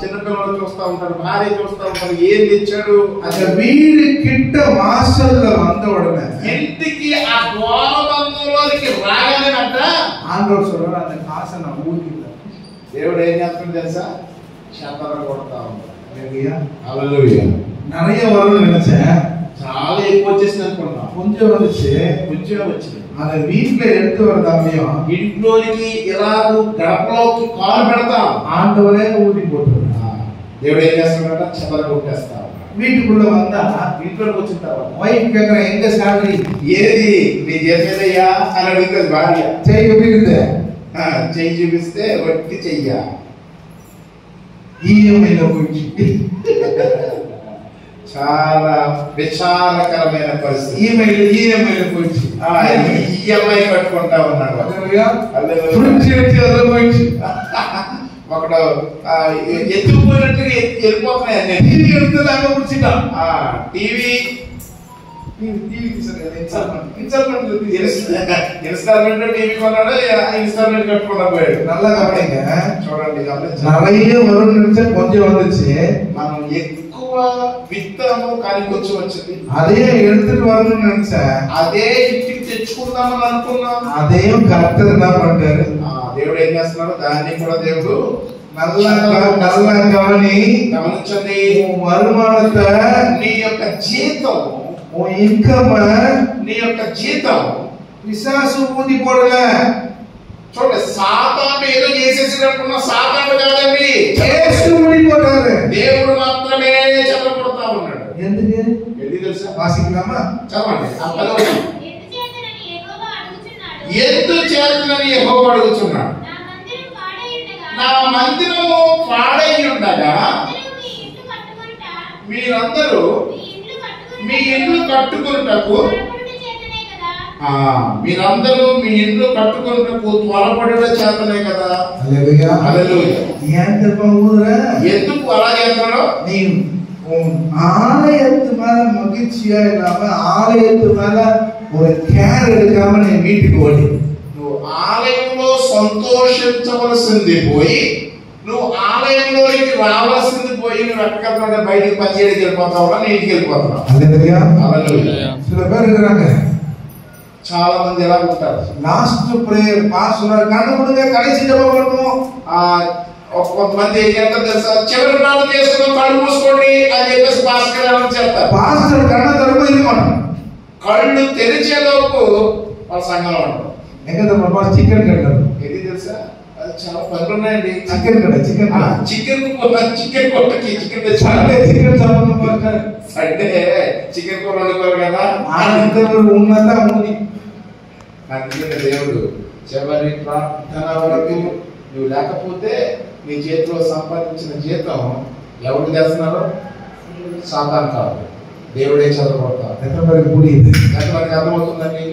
చిన్నపిల్లలు చూస్తా ఉంటారు, భార్య చూస్తా ఉంటారు, ఏం తెచ్చాడు. அந்த வீடு கிட்ட வாசல்ல வந்த உடனே ఇంటికి ఆ ద్వారబంధంలోకి రాగానేనంట ఆండ్రోడ్ சொல்றாரு, அந்த காசை நான் ஊதிட்டேன். దేవుడు ఏం చేస్తాడు తెలుసా? శాపన కొడతా ఉంటాడు. ஹalleluya, హల్లెలూయా. நிறைய வரும்னு நினைச்சேன், చాలా ఎక్కువ వచ్చేసింది అనుకున్నా. கொஞ்சம் வந்துச்சு. కొంచెం వచ్చింది. அதை வீட்டுல எடுத்து வரதாமையும் ఇంట్లోనికి ఇలా గడపలోకి కాలు పెడతాం, ஆண்டவரே ஊதி போட்டுருவேன். దేవుడు ఏం చేస్తాడంట? చెదర కొట్టేస్తా. வீட்டுக்குள்ள வந்தா ఇంట్లోకి వచ్చిన తర్వాత వైఫ్ கேக்குறேன், எங்க சாலரி, ఏది నీ చేసేదయ్యా అని అడుగుతుంది భార్య. చెయ్యి எப்படி చెయ్యి చూపిస్తే వట్టి చెయ్య. ఈఎంఐలో పోయింది. చాలా విచారకరమైన పరిస్థితి. ఈఎంఐలో పోయింది. ఈఎంఐ కట్టుకుంటా ఉన్నాడు. ఫ్రిడ్జ్ వచ్చి అదే పోయింది. ఒకడు ఎత్తుకుపోయినట్టుగా వెళ్ళిపోతున్నాయి అన్ని. టీవీ ఎడుతున్నాక కూర్చుంటా, టీవీ ఇన్స్టాల్మెంట్ టీవీ కొన్నాడు, ఇన్స్టాల్మెంట్ కట్టుకుంటా పోయాడు. நல்லா கவனிங்க, చూడండి நிறைய வரும்னு நினைச்சா கொஞ்சம் வந்துச்சு. మనం ఎక్కువ విత్తనము కానీ కొంచెం వచ్చింది. అదే எடுத்துட்டு வரணும்னு நினைச்சேன், అదే ఇంటికి తెచ్చుకుందామని అనుకున్నాం. అదేం కరెక్ట్ என்ன பண்ணிட்டாரு? దేవుడు ఏం చేస్తున్నాడు? దాన్ని కూడా దేవుడు நல்லா கவனி, గమనించండి. வருமானத்தை, నీ యొక్క జీతం, உன் இன்கம், నీ యొక్క జీతం పిశాసు ఊది పోడల. చూడండి, సాతాను ఏదో చేసేసినట్టున్న సాతాను కాదండి, యేసు ఊది పోటారు. దేవుడు మాత్రమే చెదరగొడతా ఉన్నాడు. ఎందుకు తెలుసా? వాసికలామా చదవండి. ఎందుకు చేతనని యెహోవా అడుగుచున్నాడు. నా మందిరము పాడై ఉండగా మీరందరూ మీ ఇల్లు కట్టుకొనుటకు మీరందరూ మీ ఇల్లు కట్టుకొనుటకు త్వరపడుట చేతనే కదా. హల్లెలూయా, హల్లెలూయా. ఎందుకు అలా చేస్తాడో? நீ ஆலயத்து மேல மகிழ்ச்சியா இல்லாம ஆலயத்து மேல ஒரு கேர் எடுக்காம நீ வீட்டுக்கு ஓடி, నువ్వు ఆలయంలో సంతోషించవలసింది పోయి నువ్వు ఆలయంలోకి రావాల్సింది పోయి నువ్వు ఎక్కడికన్నా బయటికి పనిచేయడానికి వెళ్ళిపోతావా, నీ ఇంటికి వెళ్ళిపోతున్నావు. హల్లెలూయా. హల్లెలూయా. சில பேர் இருக்கிறாங்க, చాలా మంది ఎలా ఉంటారు? లాస్ట్ ప్రేయర్ పాస్ కన్ను ముడుగా కడిసి జపం பண்ணுவோம். కొంతమంది ఎంత తెలుసా? చివరి ప్రార్థన చేసుకుని కళ్ళు మూసుకోండి అని చెప్పేసి పాస్టర్ గారు చెప్తారు. పాస్టర్ కన్ను తెరపైంది, మనం కళ్ళు తెరిచేలోపు వాళ్ళ సంఘంలో ఉంటారు. ఎక్కడ చికెన్ కట్టారు, ఇది తెలుసా? అది చాలా పనులు ఉన్నాయండి. చికెన్ కట్ట, చికెన్ కొట్టకి చికెన్ సండే చికెన్ సంబంధం సండే చికెన్ కూర వండుకోరు కదా. ఉన్నదా ఉంది. అందుకని దేవుడు చివరి ప్రార్థన వరకు నువ్వు లేకపోతే నీ చేతిలో సంపాదించిన జీతం ఎవరు చేస్తున్నారు? సాతాను కాదు, దేవుడే చదవబడతారు. ఎంతమందికి అర్థమవుతుందండి?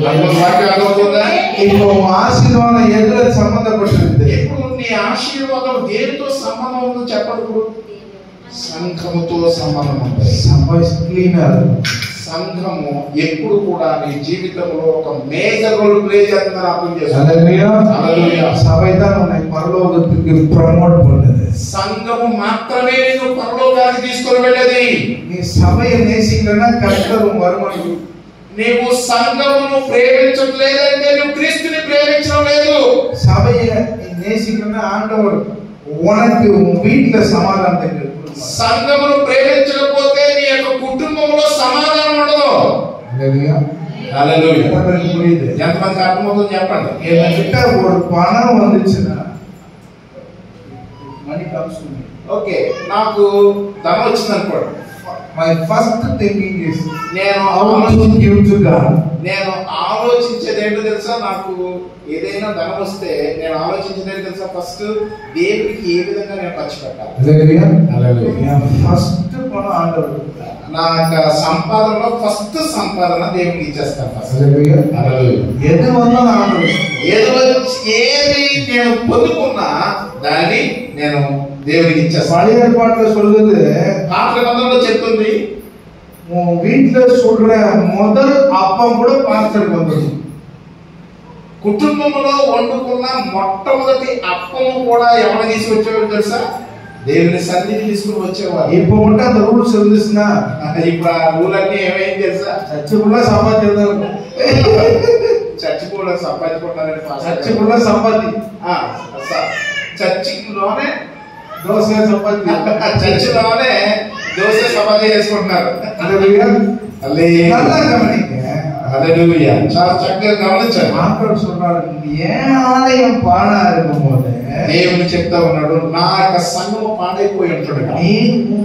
అర్థమవుతుందా? ఇప్పుడు ఆశీర్వాదం ఎదురు సంబంధపడుతుంది. ఇప్పుడు నీ ఆశీర్వాదం దేనితో సంబంధం ఉందో చెప్పడు. సంఘముతో సంబంధం ఉంటుంది. సంఘము ఎప్పుడు కూడా నీ జీవితంలో ఒక మేజర్ రోల్ ప్లే చేస్తుందని అర్థం చేసుకో. పరలోకத்துக்கு ప్రమోట్ பண்ணது. సంఘము మాత్రమే నిన్ను పరలోకానికి తీసుకొని వెళ్ళేది. నీ సభయ నేసికన్నా కర్తరు మరుమడు. నీవు సంఘమును ప్రేమించట్లేదంటే నువ్వు క్రీస్తుని ప్రేమించడం లేదు. సభయ నేసికన్నా ఆండవర్ ఉనకు వీట్ల సమాధానం. సంఘమును ప్రేమించకపోతే నీ యొక్క కుటుంబంలో సమాధానం ఉండదు. హల్లెలూయా. హల్లెలూయా. ఎంతమందికి అర్థమవుతుందో చెప్పండి. ఏమంటే ఒక పణం వందించిన మనీ కమ్స్. ఓకే, నాకు ధనం వచ్చింది అనుకోండి. my first thinking is నేను how to give to God. నేను ఆలోచించేది ఏంటో తెలుసా, నాకు ఏదైనా ధనం వస్తే నేను ఆలోచించేది ఏంటో తెలుసా, ఫస్ట్ దేవుడికి ఏ విధంగా నేను ఖర్చు పెట్టాలి. ఫస్ట్ మనం ఆర్డర్ నా యొక్క సంపాదనలో ఫస్ట్ సంపాదన దేవుడికి ఇచ్చేస్తాను. ఫస్ట్ ఏది నేను పొందుకున్నా దాన్ని నేను దేవుడికి ఇచ్చేస్తాను. பழைய ஏற்பாட்டுல சொல்லுது, పాత నిబంధనలో చెప్తుంది, வீட்டுல சொல்ற முதல் அப்பம் கூட பாஸ்டருக்கு வந்துடும். కుటుంబంలో వండుకున్న మొట్టమొదటి అప్పము కూడా ఎవరు తీసుకొచ్చేవారు తెలుసా, దేవుని సన్నిధి తీసుకుని వచ్చేవారు. இப்ப மட்டும் அந்த ரூல்ஸ் இருந்துச்சுன்னா ఇప్పుడు ఆ రూల్ అన్ని ఏమైంది తెలుసా, చర్చికుల్లా సంపాదించారు. చర్చి కూడా సంపాదించుకుంటారని చర్చికుల్లా సంపాది చర్చిలోనే దోశ సంపాది చర్చిలోనే దోశ సమాధి చేసుకుంటున్నారు. చాలా చక్కగా గమనించారు. ఆఖరు சொல்றாரு, ఏ ఆలయం పాడా இருக்கும்போது దేవుడు చెప్తా ఉన్నాడు, నా యొక్క సంఘము పాడైపోయి ఉంటాడు. నీ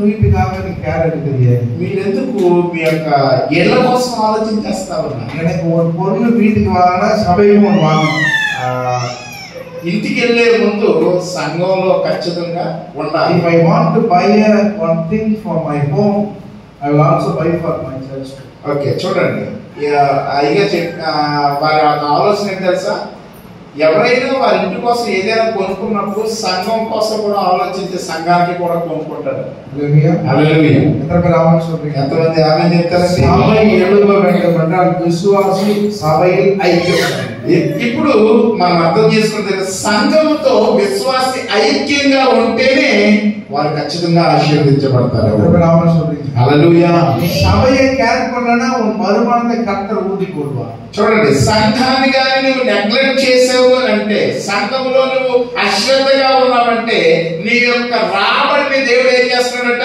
వీటికాக நீ கேர் எடுக்கறியே, మీరెందుకు మీ యొక్క ఇళ్ళ కోసం ఆలోచించేస్తా ఉన్నారు. எனக்கு ஒரு பொருள் வீட்டுக்கு வாங்கினா சபையும் ஒன்று வாங்கணும். ఇంటికి వెళ్ళే ముందు సంఘంలో ఖచ్చితంగా ఉండాలి. If I want to buy one thing for my home, I will also buy for my church. Okay, చూడండి, అయ్యగా వారి ఆలోచన ఏంటి తెలుసా, ఎవరైనా వారి ఇంటి కోసం ఏదైనా కొనుక్కున్నప్పుడు సంఘం కోసం కూడా ఆలోచించి సంఘానికి కూడా కొనుక్కుంటారు. ఎంతమంది ఆమె చెప్తారండి. సభై எழுப வேண்டும் என்றால் విశ్వాసి సభയിൽ ఐక్యం. ఇప్పుడు మనం అర్థం చేసుకుంటే సంఘముతో విశ్వాసి ఐక్యంగా ఉంటేనే వారు ఖచ్చితంగా ఆశీర్వదించబడతారు. హల్లెలూయా. సభயை கேர் பண்ணனா உன் வருமானத்தை கர்த்தர் ஊதி போடுவார். చూడండి, సంఘాన్ని గాని నువ్వు నెగ్లెక్ట్ చేసావు అని అంటే, సంఘంలో నువ్వు అశ్రద్ధగా ఉన్నావంటే నీ యొక్క రాబడిని దేవుడు ఏం చేస్తున్నాడట,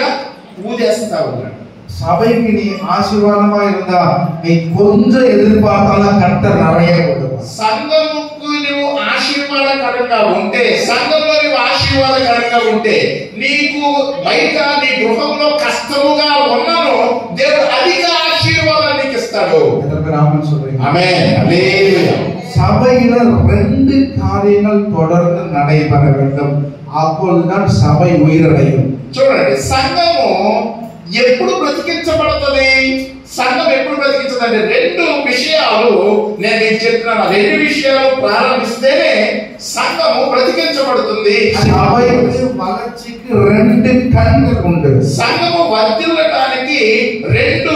ఊదేస్తా ఉన్నాడు. சபைக்கு நீ ஆசீர்வாதமா இருந்தா நீ கொஞ்சம் எதிர்பார்த்தாலும் கர்த்தர் நிறைய கொடுப்பார். సంఘముకు నువ్వు ఆశీర్వాదకరంగా ఉంటే, సంఘంలో నువ్వు ఆశీర్వాదకరంగా ఉంటే, నీకు బయట నీ గృహంలో కష్టముగా ఉన్నాను, దేవుడు అధిక ఆశీర్వాదాన్ని ఇస్తాడు. ఆమేన్, హల్లెలూయా. சபையில ரெண்டு காரியங்கள் தொடர்ந்து நடைபெற வேண்டும், அப்பொழுதுதான் சபை உயிரடையும். చూడండి, సంఘము ఎప్పుడు బ్రతికించబడుతుంది, సంఘం ఎప్పుడు బ్రతికించదంటే రెండు విషయాలు నేను మీకు చెప్తున్నాను. రెండు విషయాలు ప్రారంభిస్తేనే సంఘము బ్రతికించబడుతుంది. సభకు వలర్చికి రెండు కన్నులు ఉండు. సంఘము వర్ధిల్లడానికి రెండు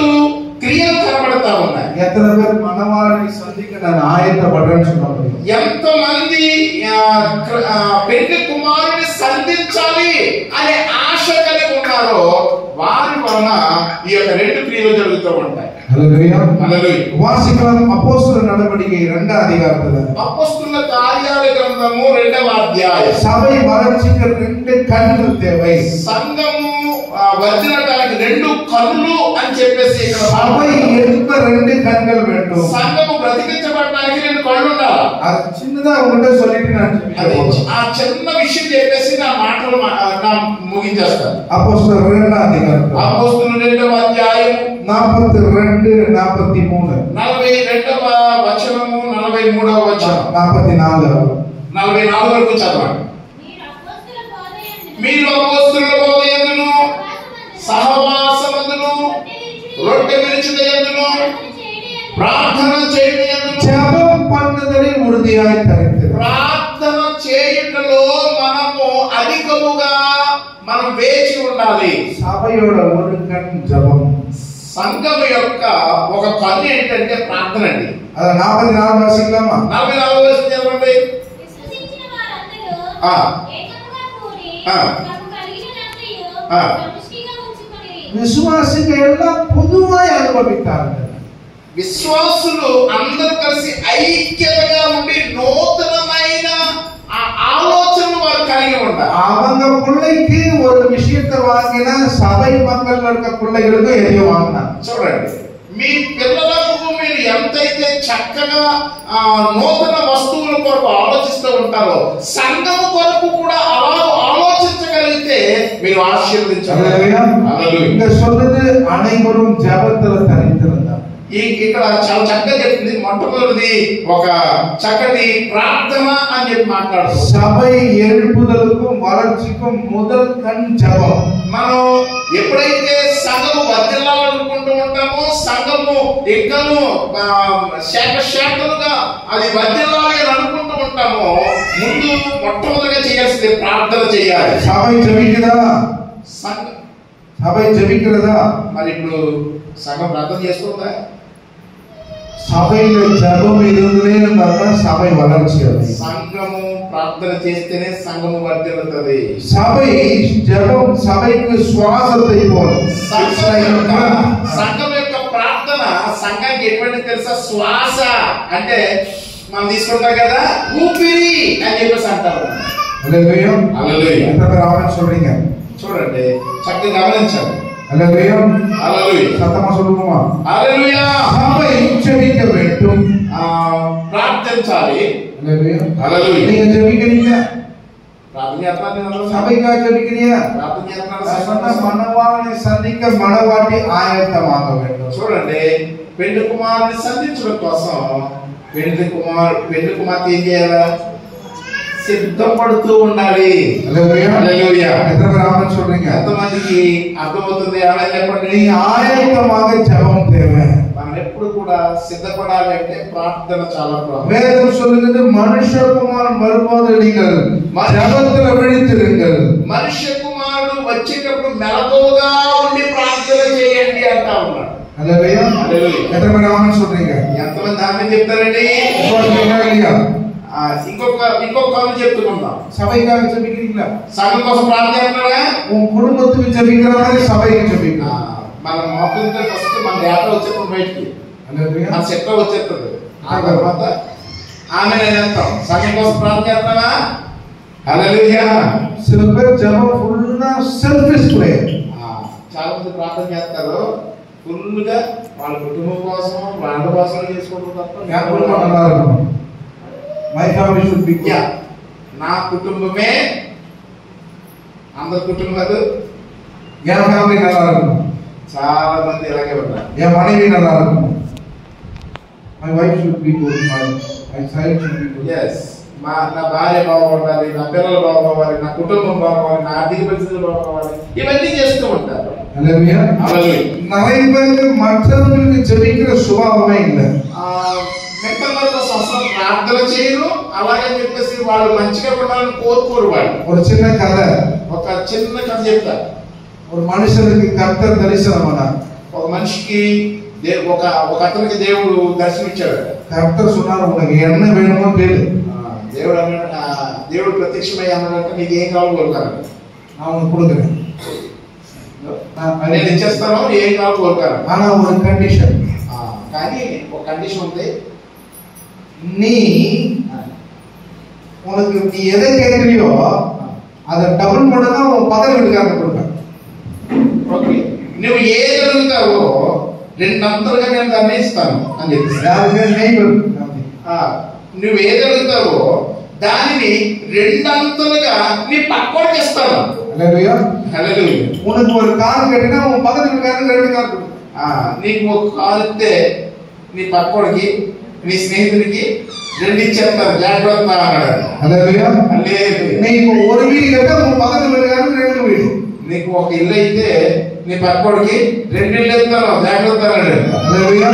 క్రియలు కనబడతా ఉన్నాయి. ఎత్తన పేరు మనవారిని సంధికి నేను ఆయత్తపడని చెప్పాను. ఎంతమంది పెళ్లి కుమారుని సంధించాలి అనే ఆశ కలిగి ఉన్నారో వారి వలన ఈ యొక్క రెండు క్రియలు జరుగుతూ ఉంటాయి. హల్లెలూయా. హల్లెలూయా. వాసికలం అపోస్తలుల నడవడిక 2వ అధ్యాయములో అపోస్తలుల కార్యాల గ్రంథము 2వ అధ్యాయం. సభை వలర్చికి రెండు కన్నులు தேவை. సంఘము వర్ధిల్లడానికి రెండు కన్నులు అని చెప్పేసి ఇక్కడ సభై ఎదుట రెండు కన్నులు పెట్టు. సంఘము బ్రతికించబడడానికి రెండు కళ్ళు ఉండాలి. అది చిన్నదా ఉంటే సొలిటినాను. ఆ చిన్న విషయం చెప్పేసి నా మాటలు ముగించేస్తాను. అపోస్తలుల 2వ అధ్యాయం. అపోస్తలుల 2వ అధ్యాయం 42 43 42వ వచనము 43వ వచనం 44 వరకు చదవండి. మీరు అపోస్తలుల బోధయందును సహవాసమందును రొట్టె విరుచుటయందును ప్రార్థన చేయుటయందును జపం పన్నుదలి ఉరుదియాయి తరితే. ప్రార్థన చేయుటలో మనము అధికముగా మనం వేచి ఉండాలి. సభయోడ ఒక కన్ను జపం. సంఘం యొక్క ఒక కన్ను ఏంటంటే ప్రార్థన అండి. అది 44 వాసికలమా 44 వచనం చదవండి. విశ్వాసిగా పొదువా అనుభవిస్తారు. విశ్వాసులు అందరూ కలిసి ఐక్యతగా ఉండి నూతనమైన ఆ ఆలోచనలు వారు కలిగి ఉంటారు. அவங்க பிள்ளைக்கு ஒரு விஷயத்தை வாங்கினா சபை மக்கள் இருக்க பிள்ளைகளுக்கு எதையும் வாங்கினா. చూడండి, మీ పిల్లలకు మీరు ఎంతైతే చక్కగా నూతన వస్తువుల కొరకు ఆలోచిస్తూ ఉంటారో సంఘము కొరకు కూడా అలా ఆలోచించగలిగితే మీరు ఆశీర్వదించాలి. ఇంకా சொல்றது அனைவரும் ஜெபத்துல தரித்திருந்தார். ఇక్కడ చాలా చక్కగా చెప్తుంది. మొట్టమొదటిది ఒక చక్కటి ప్రార్థన అని చెప్పి మాట్లాడుతుంది. సభై எழுப்புதலுக்கும் வளர்ச்சிக்கும் முதல் கண் ஜெபம். మనం ఎప్పుడైతే సంఘము వర్ధిల్లాలనుకుంటూ ఉంటామో, సంఘము ఎక్కను శాఖలుగా అది వర్ధిల్లాలి అని అనుకుంటూ ఉంటామో, ముందు మొట్టమొదటిగా చేయాల్సింది ప్రార్థన చేయాలి. సభై జపిக்கிறదా? సభై జపిக்கிறదా? మరి ఇప్పుడు సంఘం ప్రార్థన చేస్తుందా? సభైలో జపం இருந்ததே సభై వளர்ச்சி. సంఘము ప్రార్థన చేస్తేనే సంఘము వర్ధిల్లుతుంది. సభై జపం సభైకి శ్వాసத்தை పోల. సంఘం యొక్క ప్రార్థన సంఘానికి ఎటువంటి తెలుసా? శ్వాస అంటే మనం తీసుకుంటాం కదా, ఊపిరి అని చెప్పేసి అంటారు. హల్లెలూయా హల్లెలూయా. ఎంత రావడం சொல்றீங்க చూడండి, చక్కగా గమనించండి. హల్లెలూయా హల్లెలూయా. సతమ சொல்லுமா? హల్లెలూయా. సభై జపిக்க வேண்டும், ప్రార్థించాలి. హల్లెలూయా హల్లెలూయా. நீங்க ஜெபிக்கிறீங்க? ప్రార్థన చేస్తాను. சபைக்காக ஜெபிக்கிறீங்க? ప్రార్థన చేస్తాను. மணவாளனை சந்திக்க மணவாட்டி ஆயத்தமாக வேண்டும். చూడండి, పెళ్లి కుమారుని సంధించడం కోసం పెళ్లి కుమార్తె ఏం చేయాలా? సిద్ధపడుతూ ఉండాలి. హల్లెలూయా. சொல்றீங்க ఎంతమందికి అర్థమవుతుంది? చెప్పండి. ஆயத்தமாக ஜெபம் தேவை. మనం ఎప్పుడు కూడా సిద్ధపడాలి అంటే ప్రార్థన చాలా ప్రాముఖ్యం. வேதம் சொல்லுகிறது மனுஷகுமாரன் வரும்போது நீங்கள் ஜெபத்துல விழித்திருங்கள். మనుష్య కుమారుడు వచ్చేటప్పుడు మెలకువగా ఉండి ప్రార్థన చేయండి అంటా ఉన్నాడు. హల్లెలూయా. హల్లెలూయా. ఎంతమంది ఆమేన్ சொல்றீங்க? ఎంతమంది ఆమేన్ చెప్తారండి? ఇంకొక కాలం చెప్తున్నాం. సభైకాக జెபிக்கிறீங்களா? సంఘం కోసం ప్రార్థన చేస్తున్నారా? உன் குடும்பத்துக்கு ஜெபிக்கிற மாதிரி சபைக்கு ஜெபிக்கணும். మనం మొత్తంతో ఫస్ట్ మన డేటా వచ్చేస్తుంది బయటికి, మన సెక్టర్ వచ్చేస్తుంది. ఆ తర్వాత ఆమె చేస్తాం. సంఘం కోసం ప్రార్థన చేస్తావా? హల్లెలూయా. சில பேர் ஜெபம் ஃபுல்லா సెల్ఫిష్ ప్రేయర్. చాలా మంది ప్రార్థన చేస్తారు ఫుల్గా వాళ్ళ కుటుంబం కోసం, వాళ్ళ కోసం చేసుకోవడం తప్ప. My family should be good. నా కుటుంబమే అందరి కుటుంబాలు, என் ஃபேமிலி நல்லா இருக்கும். చాలా మంది ఇలాగే ఉంటారు. என் மனைவி நல்லா இருக்கும். My wife should be good. My side should be good. yes, నా భార్య బాగుండాలి, నా పిల్లలు బాగోవాలి, నా కుటుంబం బాగోవాలి, నా ఆర్థిక పరిస్థితులు బాగోవాలి, ఇవన్నీ చేస్తూ ఉంటారు. హల్లెలూయా. హల్లెలూయా. நிறைய பேருக்கு மற்றவங்களுக்கு ஜெபிக்கிற சுபாவமே இல்லை. మిగతా అసలు ప్రార్థన చేయరు, అలాగని చెప్పేసి వాళ్ళు మంచిగా ఉండాలని కోరుకోరు. వాళ్ళు ஒரு சின்ன கதை, ఒక చిన్న కథ చెప్తారు. ஒரு மனுஷனுக்கு கர்த்தர் தரிசனம் பண்ணார். ఒక మనిషికి ఒక అతనికి దేవుడు దర్శనమిచ్చాడు. கர்த்தர் சொன்னார், உனக்கு என்ன வேணுமో கேளு. దేవుడు అన్నాడు, దేవుడు ప్రత్యక్షమై అన్నాడంటే నీకు ఏం కావాలో కోరుతాను, நான் உனக்கு கொடுக்குறேன், నేను ఇచ్చేస్తాను, ఏం కావాలో కోరుతాను. ஆனா ஒரு కండిషన్. కానీ ఒక కండిషన్ ఉంది. நீ உனக்கு நீ எதை கேட்கறியோ அதை டபுள் மடங்கா உன் பக்கத்து வீட்டுக்காரங்க கொடுப்பேன். ఓకే, నువ్వు ఏది అడుగుతావో రెండంతలుగా నేను దాన్ని ఇస్తాను అని చెప్పి. నువ్వు ఏది అడుగుతావో దానిని రెండంతలుగా నీ పక్కోడికి ఇస్తాను. హల్లెలూయా. హల్లెలూయా. உனக்கு ஒரு கார் கேட்டினா உன் பக்கத்து வீட்டுக்காரங்க ரெண்டு கார் கொடுப்பேன். నీకు ఒక కారు ఇస్తే నీ పక్కోడికి, నీ స్నేహితుడికి రెండు ఇచ్చేస్తారు, జాగ్రత్త అన్నాడు. హల్లెలూయా. నీకు ஒரு வீடு கேட்டா உன் பக்கத்து வீட்டுக்காரங்க ரெண்டு வீடு. నీకు ఒక ఇల్లు అయితే నీ పక్కోడికి రెండు ఇల్లు ఇస్తాను, జాగ్రత్త అన్నాడు. హల్లెలూయా.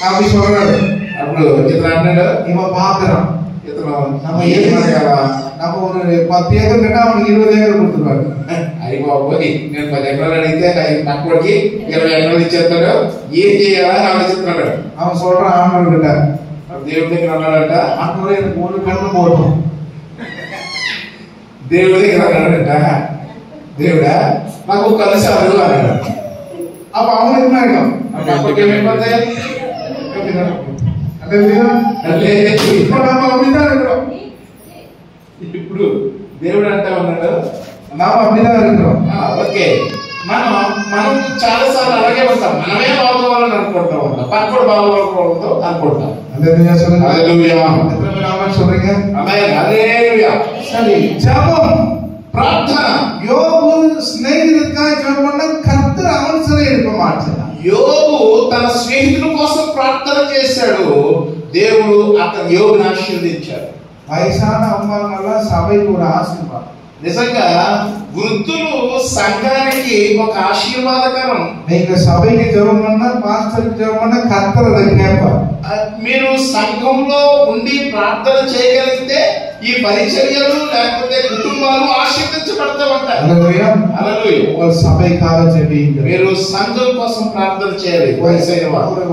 அப்படி சொல்றாரு. అప్పుడు ఇతను అంటాడు, இவன் பாக்குறான், ఇతను நம்ம நம்ம ஒரு 10 ஏக்கர் கேட்டா அவனுக்கு 20 ஏக்கர் கொடுத்துருவாரு. అయ్యి బాబోయ్, నేను 10 ఎకరాలు అడిగితే పక్కోడికి 20 ఎకరాలు ఇచ్చేస్తాడు, ఏం చేయాలని ఆలోచిస్తున్నాడు. அவன் சொல்றான் ஆண்டவர் கிட்ட, దేవుడి దగ్గర అన్నాడట, ஆண்டவரே எனக்கு ஒரு கண்ணு போதும். దేవుడి దగ్గర అన్నాడట, దేవుడా నాకు కలిసి అడుగు అన్నాడు. அப்ப அவனுக்கு என்ன ஆயிடும்? పక్కోడికి ఏమైపోతే ఇప్పుడు நம்ம அப்படிதான் இருக்கிறோம். ఇప్పుడు దేవుడు అంటా ఉన్నాడు, நாம் அப்படிதான் இருக்கிறோம். ఓకే, మనం చాలా సార్లు అలాగే ఉంటాం. మనమే బాగోవాలని అనుకుంటూ ఉంటాం, పక్కడు బాగోవాలనుకుంటూ అనుకుంటాం. சரி, ஜெபம் ప్రార్థన. యోబు స్నేహితుడిగా జపమన్న కర్తర్ అవసరం இருக்க மாட்டார். యోబు తన స్నేహితుల కోసం ప్రార్థన చేశాడు, దేవుడు అతని యోబుని ఆశీర్వదించాడు. వయసాన అమ్మాయిల సభకు ఒక ఆశీర్వాదం. నిజంగా వృద్ధులు సంఘానికి ఒక ఆశీర్వాదకరం. నీకు సభకి జపమన్న పాస్టర్కి జపమన్న కర్తర్ దగ్గర మీరు సంఘంలో ఉండి ప్రార్థన చేయగలిగితే ఈ పరిచర్యలు లేకపోతే కుటుంబాలు ఆశీర్వదించబడతా ఉంటాయి. హల్లెలూయా. సభైకాల చెవి మీరు సంఘం కోసం ప్రార్థన చేయాలి.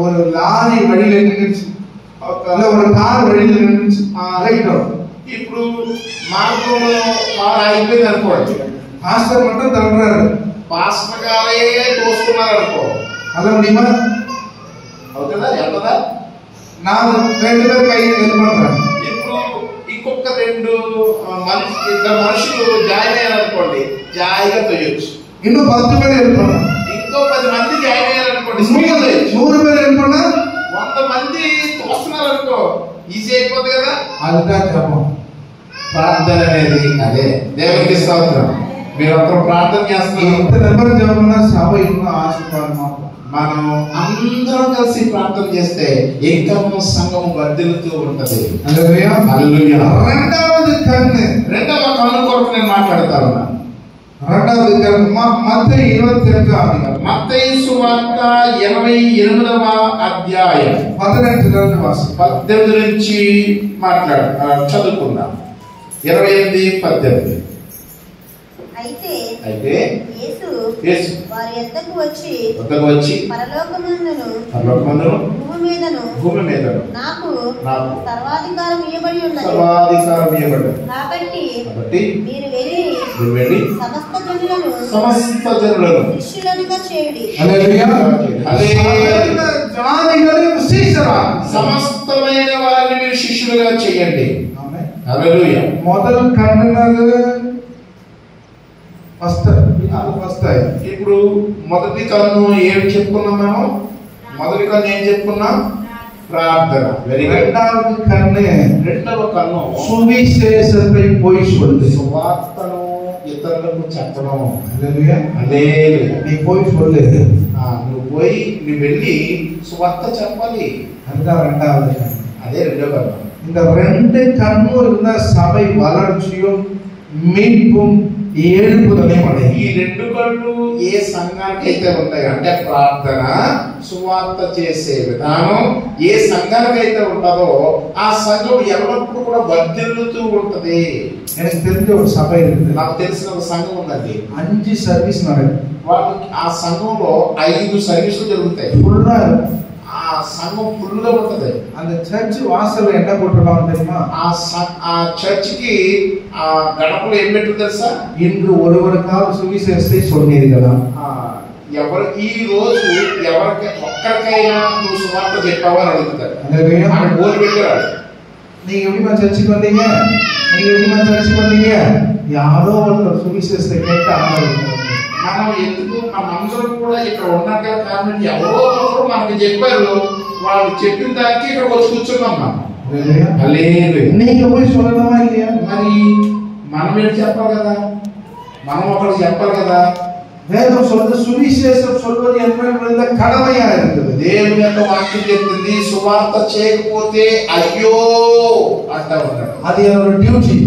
ஒரு லாரி வழியில நின்னுச்சு, ஒரு கார் வழியில நின்னுச்சு, ரைట్. ఇప్పుడు మార్గంలో కారు అయిపోయింది అనుకోండి, పాస్టర్ மட்டும் தள்ளுறாரு, పాస్టర్ గారే తోస్తున్నారు అనుకో, అలా முடியுமா? అవుతుందా? ఎంతదా? நான் 2 பேர் కై నిలబడతాను. ఇప్పుడు ఇంకొక ఇద్దరు మనుషులు జాయిన్ అయ్యారనుకోండి, జాయిగా తొయ్యొచ్చు. இன்னும் 10 பேர் இருப்பாங்க, ఇంకో 10 మంది జాయిన్ అయ్యారనుకోండి, 100 பேர் இருப்பாங்க, 100 మంది తోస్తున్నారు అనుకో, ఈజీ అయిపోతుంది కదా. அதுதான் ஜெபம். ప్రార్థన అనేది అదే. దేవునికి స్తోత్రం. మీరు అందరూ ప్రార్థన చేస్తున్నారు. ఇంత నెంబర్ జపమన్న సభ ఇంకా ఆశీర్వాదం. మనం అందరం కలిసి ప్రార్థన చేస్తే ఇంకా సంఘం వర్ధిల్లుతూ ఉంటది. హల్లెలూయా. హల్లెలూయా. రెండవ కన్ను కొరకు నేను మాట్లాడతా ఉన్నా. రెండవది కన్ను మత్తయి 28 మత్తయి సువార్త 28వ అధ్యాయం 18 నుంచి చదువుకుందాం. 28-18. అయితే యేసు వారి యొద్దకు వచ్చి పరలోకమందును భూమి మీదను నాకు సర్వాధికారం ఇవ్వబడి ఉన్నది. కాబట్టి మీరు వెళ్ళి సమస్త జనులను శిష్యులుగా చేయండి. సమస్తమైన వారిని మీరు శిష్యులుగా చేయండి. హల్లెలూయా. మొదలు కన్నులు వస్తాయి. ఇప్పుడు మొదటి కన్ను ఏం చెప్పుకున్నాం మనం? మొదటి కన్ను ఏం చెప్పుకున్నాం? ప్రార్థన. రెండవ కన్ను సువిశేషపై పోయి చూడండి, సువార్తను ఇతరులకు చెప్పడం. అదే నీ పోయి చూడలేదు, నువ్వు వెళ్ళి సువార్త చెప్పాలి. రెండవది అదే రెండవ కన్ను. இந்த 2 கண்ணு இருந்த சபை வளர்ச்சியும் மீட்பும் ఏడుపుదనే పడే. ఈ 2 కళ్ళు ఏ సంఘానికి అయితే ఉంటాయి అంటే ప్రార్థన, సువార్త చేసే విధానం ఏ సంఘానికి అయితే ఉంటుందో ఆ సంఘం ఎల్లప్పుడూ కూడా వర్ధిల్లుతూ ఉంటది. எனக்கு தெரிஞ்ச ஒரு సభை இருக்குது, నాకు తెలిసిన ఒక సంఘం ఉందండి. 5 సర్వీస్ నడుస్తుంది. వాళ్ళకి ఆ సంఘంలో 5 సర్వీసులు జరుగుతాయి. ఫుల్గా ఆ సంఘం ఫుల్గా ఉంటది. அந்த చర్చ్ వాసలు ఎండ కొట్టుకోవడం தெரியுமா? ఆ చర్చికి ఆ గడపలో ఏం పెట్టు తెలుసా? ఇందు ఒరువరకాలు సువిశేషத்தை சொன்னீர் కదా. ఎవరు ఈ రోజు ఒక్కరికైనా నువ్వు సువార్త చెప్పావా అని అడుగుతారు. బోర్డు పెట్టారు, நீங்க எப்படிமா சர்ச்சுக்கு வந்தீங்க, நீங்க எப்படிமா சர்ச்சுக்கு வந்தீங்க, யாரோ ஒருத்தர் சுவிசேஷத்தை கேட்டு ஆரம்பிச்சாங்க. మనం ఎందుకు మనందరం కూడా ఇక్కడ ఉన్నాం కదా కారణం ఎవరో ఒకరు మనకి చెప్పారు, వాళ్ళు చెప్పిన దానికి ఇక్కడ వచ్చి కూర్చున్నాం మనం. నీకు పోయి చూడడమా இல்லையா? మరి మనం ఏంటి చెప్పాలి కదా, మనం ఒకరికి చెప్పాలి కదా. வேதம் சொல்றது சுவிசேஷம் சொல்வது என்பது கடமையா இருக்குது. దేవుని యొక్క వాక్యం చెప్తుంది సువార్త చేయకపోతే అయ్యో అంటా ఉంటాడు. అది ఒక డ్యూటీ,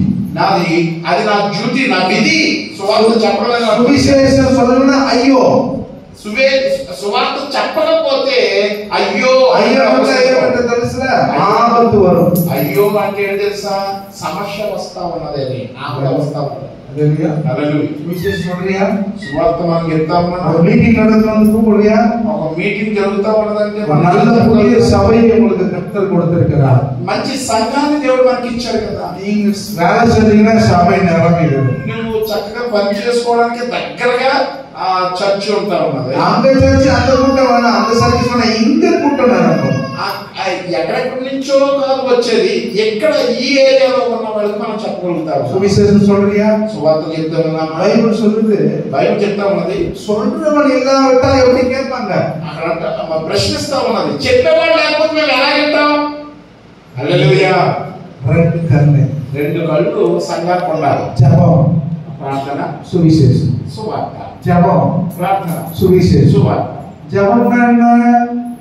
అది నా డ్యూటీ, నా విధి. సువార్త చెప్పడం, సువిశేషం చదవడం అయ్యో, సువార్త చెప్పకపోతే అయ్యో. అయ్యో అంటే తెలుసా? ఆపత్తు వరం. అయ్యో అంటే ఏంటి తెలుసా? సమస్య వస్తా ఉన్నది అని, ఆపద వస్తా ఉన్నది. సువార్త మనం చెప్తా ఉన్నాం. మీటింగ్ நடந்துக்கு முடியா, ఒక మీటింగ్ జరుగుతా ఉన్నదంటే நல்ல புதிய சபையை உங்களுக்கு கர்த்தர் கொடுத்திருக்கிறார். మంచి సంఘాన్ని దేవుడు మనకి ఇచ్చాడు కదా. நீங்க வேலை செய்தீங்கன்னா சபை நிரம்பிடும். నువ్వు చక్కగా పని చేసుకోవడానికి దగ్గరగా చర్చ్ ఉంటా ఉన్నది. அந்த சர்ச் அந்த கூட்டம் வேணாம், அந்த சர்வீஸ் வேணாம், இந்த கூட்டம் நடக்கும். ఎక్కడెక్కడి నుంచో కాదు వచ్చేది, ఎక్కడ ఈ ఏరియాలో ఉన్న వాళ్ళకి మనం చెప్పగలుగుతాం. சுவிசேஷம் சொல்றியா? సువార్త చెప్తా ఉన్నాం. బైబిల్ சொல்லுது. బైబిల్ చెప్తా ఉన్నది. சொல்றவன் இல்லாவிட்டா எப்படி கேட்பாங்க? అక్కడ ప్రశ్నిస్తా ఉన్నది. చెప్పేవాళ్ళు లేకపోతే మేము ఎలా వింటాం? హల్లెలూయా. రెండు కళ్ళు సంఘానికి ఉండాలి. జపం, ప్రార్థన, సువిశేషం. సువార్త. జపం, ప్రార్థన, సువిశేషం. సువార్త. జపం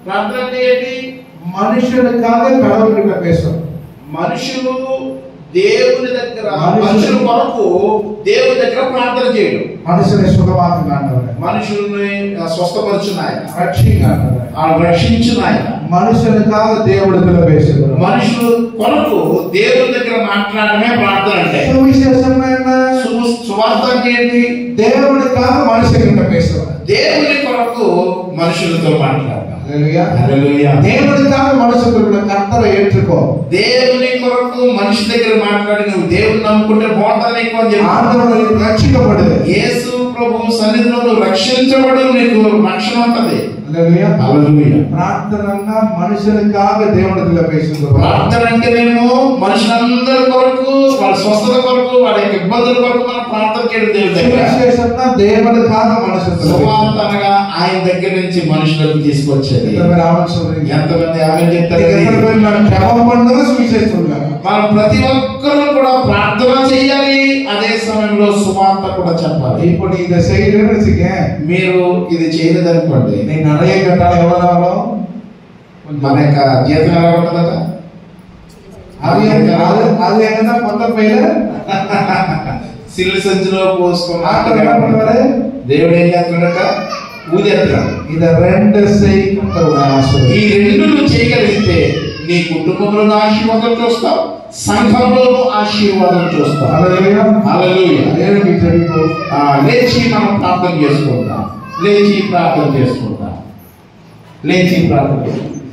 ప్రార్థన అంటే ఏంటి? మనుషులకాగ கடவுள்கிட்ட பேசும். మనుషులు దేవుని దగ్గర, మనుషుల కొరకు దేవుని దగ్గర ప్రార్థన చేయడం. మనుషుల్ని సుఖమాకున్నాడు, మనుషుల్ని స్వస్థపరచున ఆయన, రక్షించిన ఆయన. మనుషులకాగ దేవుడితో பேசும். మనుషులు కొరకు దేవుని దగ్గర మాట్లాడమే ప్రార్థన అంటే. సువిశేషం సువార్త అంటే ఏంటి? దేవుడికాగ మనుషులతో பேசும். దేవుని కొరకు మనుషులతో మాట్లాడాలి. హల్లెలూయా, హల్లెలూయా. దేవుడికాగ మనుషులతో కర్తవ్యం ఏற்றுకో. దేవుని కొరకు మనిషి దగ్గర మాట్లాడి నువ్వు దేవుని నమ్ముకుంటే బాగుంటుంది నీకు అని చెప్పి. ఆందోళన రక్షించబడదు. యేసు ప్రభు సన్నిధిలో నువ్వు రక్షించబడు, నీకు రక్షణ ఉంటది. హల్లెలూయా, హల్లెలూయా. ప్రార్థన మనుషులకాగ దేవుడితో పేసుం. ప్రార్థన అంటేనేమో మనుషులందరి కొరకు, వాళ్ళ స్వస్థత కొరకు, వాళ్ళ యొక్క ఇబ్బందుల కొరకు మనం ప్రార్థన చేయడం దేవుడి దగ్గర. సువిశేషంగా దేవుడికాగ మనుషులతో. సువార్త అనగా ఆయన దగ్గర నుంచి మనుషులకు తీసుకొచ్చేది. ఎంతమంది ఆమెన్ చెప్తారు? మనం ప్రతి ఒక్కరు కూడా ప్రార్థన చేయాలి, అదే సమయంలో సువార్త కూడా చెప్పాలి. ఇప్పుడు ఇది చేయలేదు, మీరు ఇది చేయలేదనుకోండి, నేను நிறைய கட்டால எவ்வளவு ஆகும்? మన యొక్క జీతం ఎలా ఉంటుందట? అది ఏదైనా కొత్త పైన సిల్లు సంచిలో పోసుకున్నా దేవుడు ఏం చేస్తున్నాడట? ఊదేస్తున్నాడు. ఇది రెండు ఈ రెండు నువ్వు చేయగలిగితే నీ కుటుంబంలో ఆశీర్వాదం చూస్తావు, సంఘంలో ఆశీర్వాదం చూస్తావు. హల్లెలూయా, హల్లెలూయా. లేచి మనం ప్రార్థన చేసుకుంటాం. లేచి ప్రార్థన చేసుకుంటాం. లేచి ప్రార్థన చేసుకుంటాం.